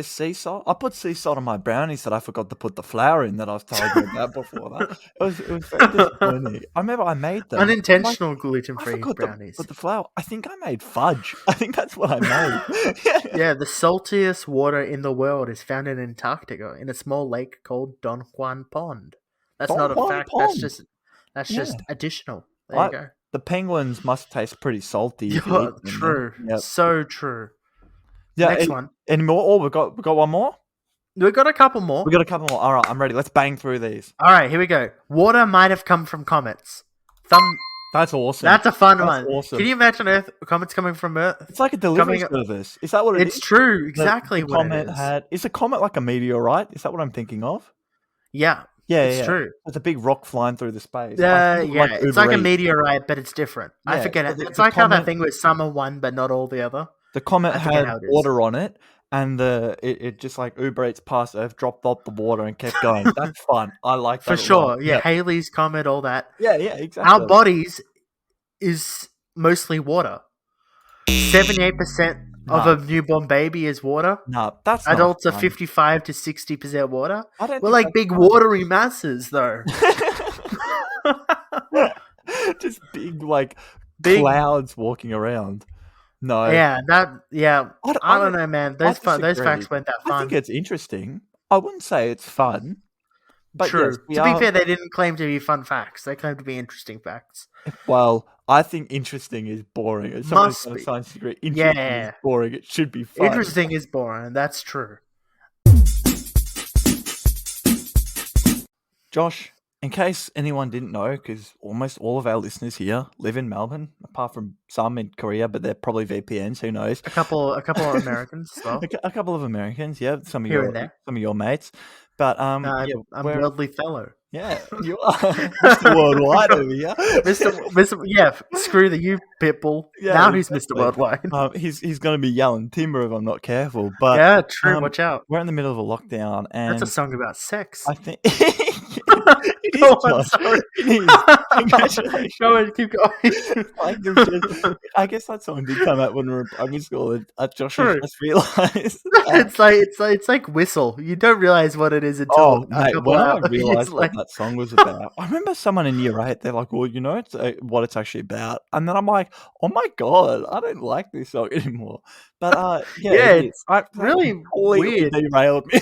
sea salt. I put sea salt on my brownies that I forgot to put the flour in that I was telling you about before that. It was very disappointing. I remember I made them. Unintentional I gluten-free forgot brownies. to put the flour. I think I made fudge. I think that's what I made. Yeah, the saltiest water in the world is found in Antarctica in a small lake called Don Juan Pond. That's Don not a Juan fact. Pond. That's Yeah. just additional. There you go. The penguins must taste pretty salty. if you Yeah, eat them, true. then. Yep. So true. Yeah. Next one. Any more? Oh, we got one more. We got a couple more. We got a couple more. All right, I'm ready. Let's bang through these. All right, here we go. Water might have come from comets. That's awesome. That's a fun That's one. awesome. Can you imagine Earth comets coming from Earth? It's like a delivery coming- service. Is that what it is? It's true. The- Exactly the what comet it is. Is a comet like a meteorite? Is that what I'm thinking of? Yeah, Yeah, it's yeah. true. It's a big rock flying through the space. I think Yeah, it's like a Uber Eats. meteorite, but it's different. I Yeah, forget so it. the- It's the like how that comet- thing with summer one, but not all the other. The comet I forget had how it is. water on it, and it just like Uber Eats past Earth, dropped off the water, and kept going. That's fun. I like that For a sure. lot. Yeah, Haley's comet, all that. yeah, exactly. Our bodies is mostly water. 78% of Nah. a newborn baby is water. Nah, that's not Adults are fun. 55 to 60% water. I don't We're think like that's big fun. watery masses, though. Just big like Big- clouds walking around. No, Yeah, I I don't know, man. Those disagree. facts weren't that I fun. think it's interesting. I wouldn't say it's fun, but True. yes, we To be are- fair, they didn't claim to be fun facts. They claimed to be interesting facts. Well, I think interesting is boring. If somebody's Must got a be. science degree, interesting Yeah. is boring. It should be fun. Interesting is boring. That's true. Josh, in case anyone didn't know, because almost all of our listeners here live in Melbourne, apart from some in Korea, but they're probably VPNs. Who knows? A couple of Americans as well. A couple of Americans, yeah, some of Here your and there. some of your mates, but I'm yeah, worldly fellow. yeah, you are Mr. Worldwide over here. Mr. Yeah, screw the you pitbull. Yeah, now who's exactly. Mr. Worldwide? He's going to be yelling timber if I'm not careful. But Yeah, true. um, Watch out. we're in the middle of a lockdown, and That's a song about sex. I think It is, Go on, Josh. sorry. It is. Congratulations. Go on, keep going. Like I guess that song did come out when we were in primary school, and Josh has True. just realised. It's like Whistle. You don't realize what it is until a Mate, couple when I hours realised what later. that song was about, I remember someone in year 8, they're like, well, you know it's what it's actually about. And then I'm like, oh my God, I don't like this song anymore. But yeah, Yeah, it is. it's That really completely weird. derailed me.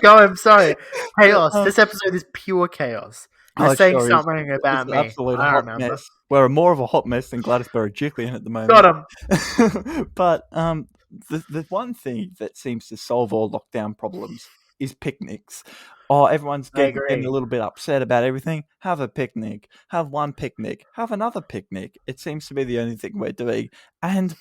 Go, I'm sorry. Chaos. Um, This episode is pure chaos. Oh, You're it saying sure is. something It's about an me. absolute I hot remember. mess. We're more of a hot mess than Gladys Berejiklian at the moment. Got him. But the one thing that seems to solve all lockdown problems is picnics. Oh, everyone's getting agree. a little bit upset about everything. Have a picnic. Have one picnic. Have another picnic. It seems to be the only thing we're doing. And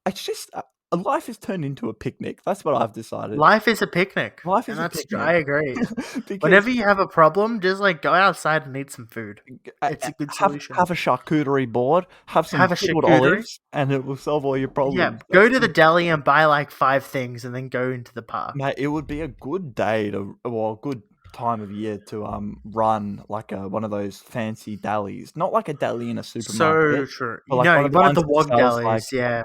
it's just life has turned into a picnic. That's what I've decided. Life is a picnic. Life and is a that's picnic. I agree. Because Whenever you have a problem, just like go outside and eat some food. It's a good solution. have a charcuterie board. Have some Have a pickled charcuterie. olives, and it will solve all your problems. Yeah, go to the deli and buy like 5 things, and then go into the park. Mate, it would be a good day a good time of year to run like one of those fancy delis, not like a deli in a So supermarket, true. but like No, one of the one of the ones wog that sells, delis. Yeah.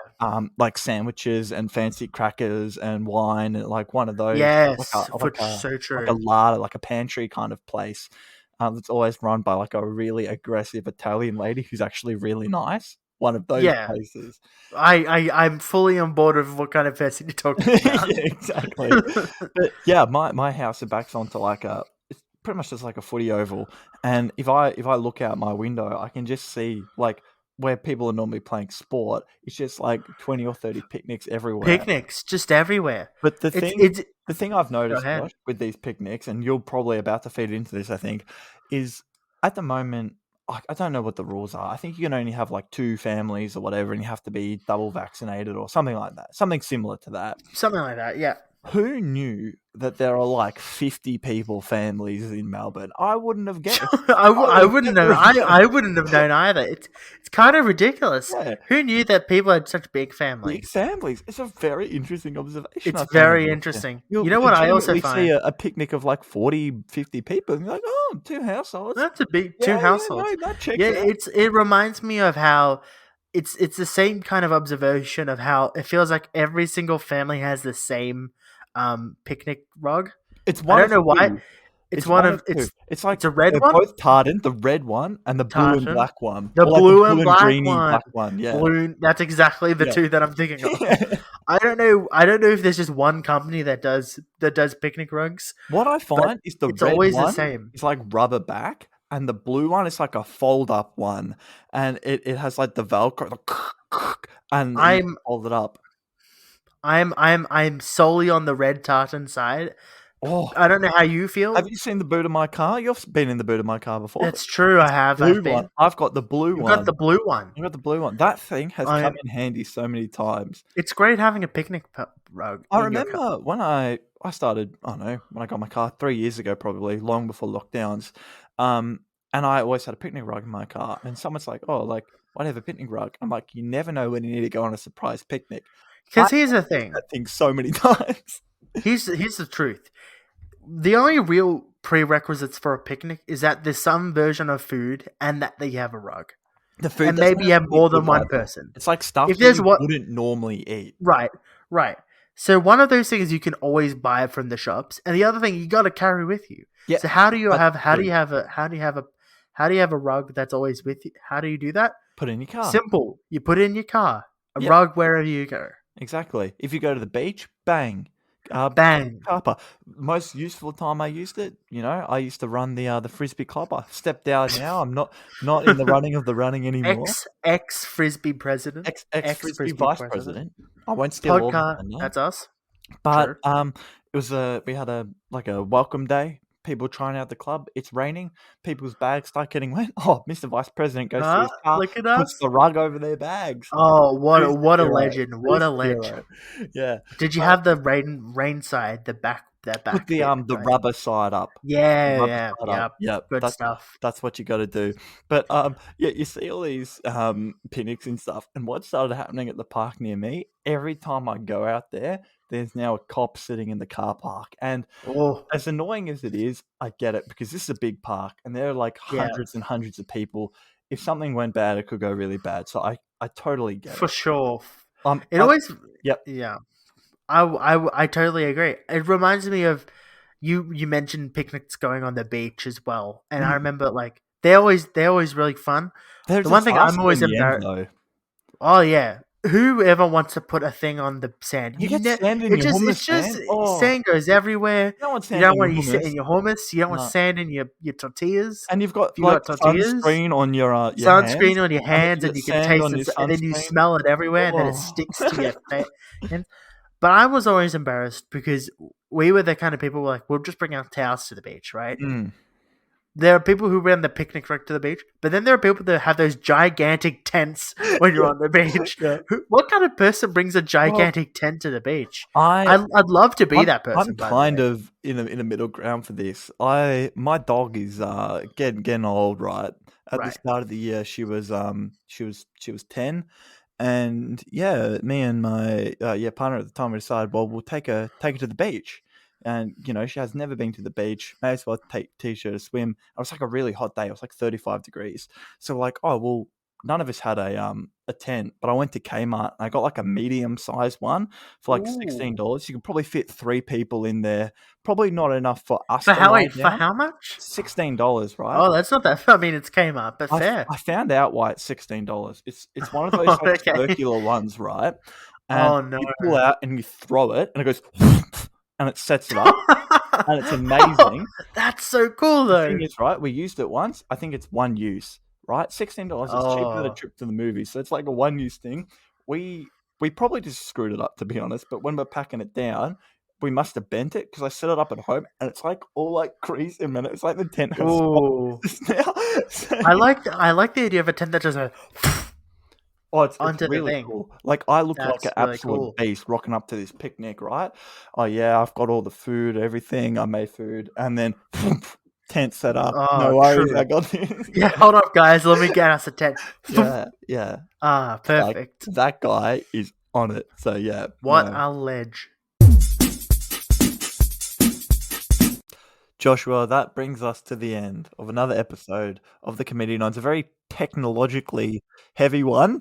like sandwiches and fancy crackers and wine, and like one of those, Yes. like So true. a larder, like a pantry kind of place. That's always run by like a really aggressive Italian lady who's actually really nice. One of those Yeah. places. I'm fully on board of what kind of person you're talking about. Yeah, exactly. But yeah, my house, it backs onto like it's pretty much just like a footy oval, and if I look out my window, I can just see like where people are normally playing sport. It's just like 20 or 30 picnics everywhere. Picnics just everywhere. But the It's thing I've noticed, ahead. Josh, with these picnics, and you're probably about to feed into this, I think, is at the moment, I don't know what the rules are. I think you can only have like 2 families or whatever, and you have to be double vaccinated or something like that. Something similar to that. something like that. Yeah. Who knew that there are like 50 people families in Melbourne? I wouldn't have guessed. I wouldn't know. I wouldn't have known either. It's kind of ridiculous. Yeah. Who knew that people had such big Big families? families. It's a very interesting observation. It's I found very about interesting. it. You know what I also legitimately see find? a picnic of like 40, 50 people, and you're like, oh, 2 households. That's a big 2 Yeah, households. no, that checks Yeah, out. it reminds me of how it's the same kind of observation of how it feels like every single family has the same picnic rug. It's I one don't of know why. two. It's one of two. It's like it's a red they're one? both tartan, the red one and the blue and Tartan. black one. The Or like blue and black greeny one. black one. Yeah. balloon. That's exactly the Yeah. 2 that I'm thinking of. I don't know if there's just one company that does picnic rugs. What I find is the It's red always one the same. is like rubber back, and the blue one is like a fold up one, and it has like the Velcro, and you I'm fold it up. I'm solely on the red tartan side. Oh, I don't know how you feel. have you seen the boot of my car? You've been in the boot of my car before. That's true. I have. blue I've been. one. I've got the blue You've one. got the blue one. I've got the blue one. That thing has I- come in handy so many times. It's great having a picnic rug. I in your car. remember when I started, I don't know, when I got my car 3 years ago, probably long before lockdowns. And I always had a picnic rug in my car. And someone's like, "Oh, like, why do you have a picnic rug?" I'm like, "You never know when you need to go on a surprise picnic." Because here's the thing. That thing so many times. Here's the truth. The only real prerequisites for a picnic is that there's some version of food and that you have a rug. The food And doesn't maybe you have to be more than good one either. person. It's like stuff If that there's you what- wouldn't normally eat. Right. So one of those things you can always buy from the shops, and the other thing you got to carry with you. Yeah, So how do you that's have a rug that's always with you? How do you do that? put it in your car. Simple. You put it in your car. A Yeah. rug wherever you go. Exactly. If you go to the beach, bang. Bang. Clubber. Most useful time I used it, I used to run the frisbee clubber. Stepped down now. I'm not in the running of the running anymore. Ex frisbee president. Ex frisbee vice president. I won't steal all the Podcast. thunder. That's us. But Sure. it was we had a welcome day. People trying out the club. It's raining. People's bags start getting wet. Oh, Mr. Vice President goes to his car, Look at puts us. the rug over their bags. Oh, what a Hero. legend! What a Who's the legend! hero? Yeah. Did you have the rain side, the back that back. With the bit, the right? rubber side up. Yeah, Rubber yeah, side yeah. up. Yep, Good stuff. that's what you got to do. But yeah, you see all these picnics and stuff, and what started happening at the park near me? Every time I go out there, there's now a cop sitting in the car park, and Oh, as annoying as it is, I get it because this is a big park, and there are like yeah, hundreds and hundreds of people. If something went bad, it could go really bad. So I totally get for it. sure. Um, It I, always, yep. yeah. I totally agree. It reminds me of you mentioned picnics going on the beach as well, and I Mm. remember like they're always really fun. They're The one just thing I'm faster always in the end, embarrassed. though. Oh yeah, whoever wants to put a thing on the sand? You get sand in your hummus, It's just man. Oh, sand goes everywhere. you don't want You sand don't in want your you sit hummus. in your hummus. You don't want No. sand in your tortillas. And you've got If you like got tortillas, sunscreen on your hands, sunscreen on your and then hands, you and get you can sand taste on your it, and then you sunscreen. smell it everywhere, and then it Oh. sticks to your face. But I was always embarrassed because we were the kind of people who were like, we'll just bring our towels to the beach, right? Mm. There are people who bring the picnic right to the beach, but then there are people that have those gigantic tents when you're on the beach. Yeah. What kind of person brings a gigantic tent to the beach? I'd love to be that person. I'm by the kind way. of in a middle ground for this. My dog is getting old, right? At the Right. start of the year, she was 10, and yeah, me and my partner at the time we decided, well, we'll take her to the beach, and she has never been to the beach. May as well teach her to swim. It was like a really hot day. It was like 35 degrees. So like, oh well, none of us had a tent, but I went to Kmart and I got like a medium sized one for like $16. You could probably fit 3 people in there. Probably not enough for us For to how lie for down. how much? $16, right? Oh, that's not that. I mean, it's Kmart, but fair. I found out why it's $16. It's one of those like Okay. circular ones, right? And Oh no! you pull out and you throw it, and it goes, and it sets it up, and it's amazing. That's so cool, The though. thing is, right? We used it once. I think it's one use, right? $16 is cheaper than a Oh. trip to the movies, so it's like a one use thing. We probably just screwed it up, to be honest. But when we're packing it down, we must have bent it because I set it up at home, and it's like all like creased in minutes. It's like the tent has Ooh. now. So- I like the idea of a tent that just goes Oh, it's onto the really thing. cool. Like I look like That's an really absolute cool. beast rocking up to this picnic, right? Oh yeah, I've got all the food, everything. I made food, and then tent set up. Oh, No worries, true. I got this. Yeah, hold up, guys. Let me get us a tent. Yeah. Ah, Like perfect. that guy is on it. So yeah. What no. a ledge. Joshua, that brings us to the end of another episode of the Committee Nines. A very technologically heavy one.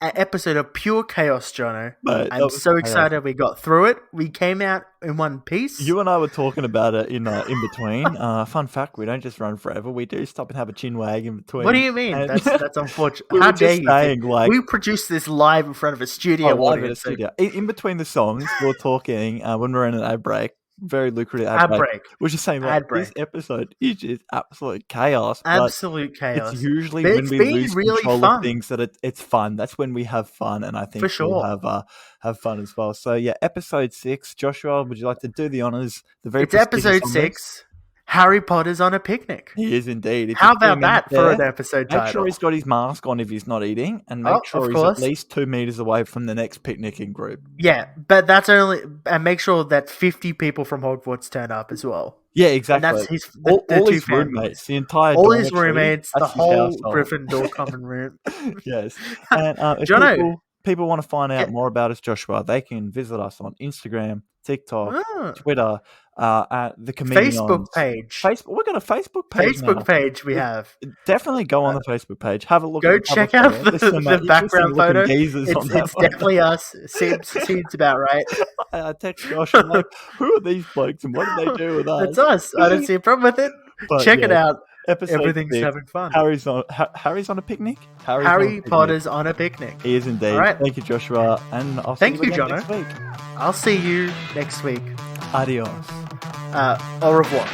An episode of pure chaos, Jono. But that I'm was so chaos. excited we got through it. We came out in one piece. You and I were talking about it in between. Fun fact: we don't just run forever. We do stop and have a chin wag in between. What do you mean? And- That's unfortunate. we How were dare just you? saying, like, we produced this live in front of a studio live in a audience. studio. In between the songs, we were talking when we were in an ad break. Very lucrative ad Ad break. break. We're just saying, like, Ad this break. episode is just absolute chaos. But Absolute chaos. it's usually But when it's we been lose really control fun. of things that it's fun. That's when we have fun, and I think For sure. we'll have fun as well. So yeah, episode 6. Joshua, would you like to do the honors? The very It's episode prestigious honors? 6. Harry Potter's on a picnic. He is indeed. If How you see about him that there, for an episode make title? sure he's got his mask on if he's not eating, and make Oh, sure of he's course. at least 2 meters away from the next picnicking group. Yeah, but that's only and make sure that 50 people from Hogwarts turn up as well. Yeah, And exactly. that's his all the two his families. roommates, the entire All his dormitory, roommates, the that's his whole household. Gryffindor common room. Yes. And if Jono. people want to find out Yeah. more about us, Joshua, they can visit us on Instagram, TikTok, Ah, Twitter, at the Comedians. Facebook page. Facebook. We've got a Facebook page. Facebook now. page we have. Definitely go on the Facebook page. Have a look. Go at the check cover out photo. the, There's some, the interesting background looking photo. geezers on that It's photo. definitely us. Seems about right. I text Josh. I'm like, who are these blokes and what do they do with us? It's us. I don't see a problem with it. But, Check it yeah, out. Episode Everything's 6. having fun. Harry's on a picnic. Harry's on a Harry picnic. Potter's on a picnic. He is indeed. All right. Thank you, Joshua, and I'll Thank see you you, again Jono. next week. I'll see you next week. Adios. Au revoir.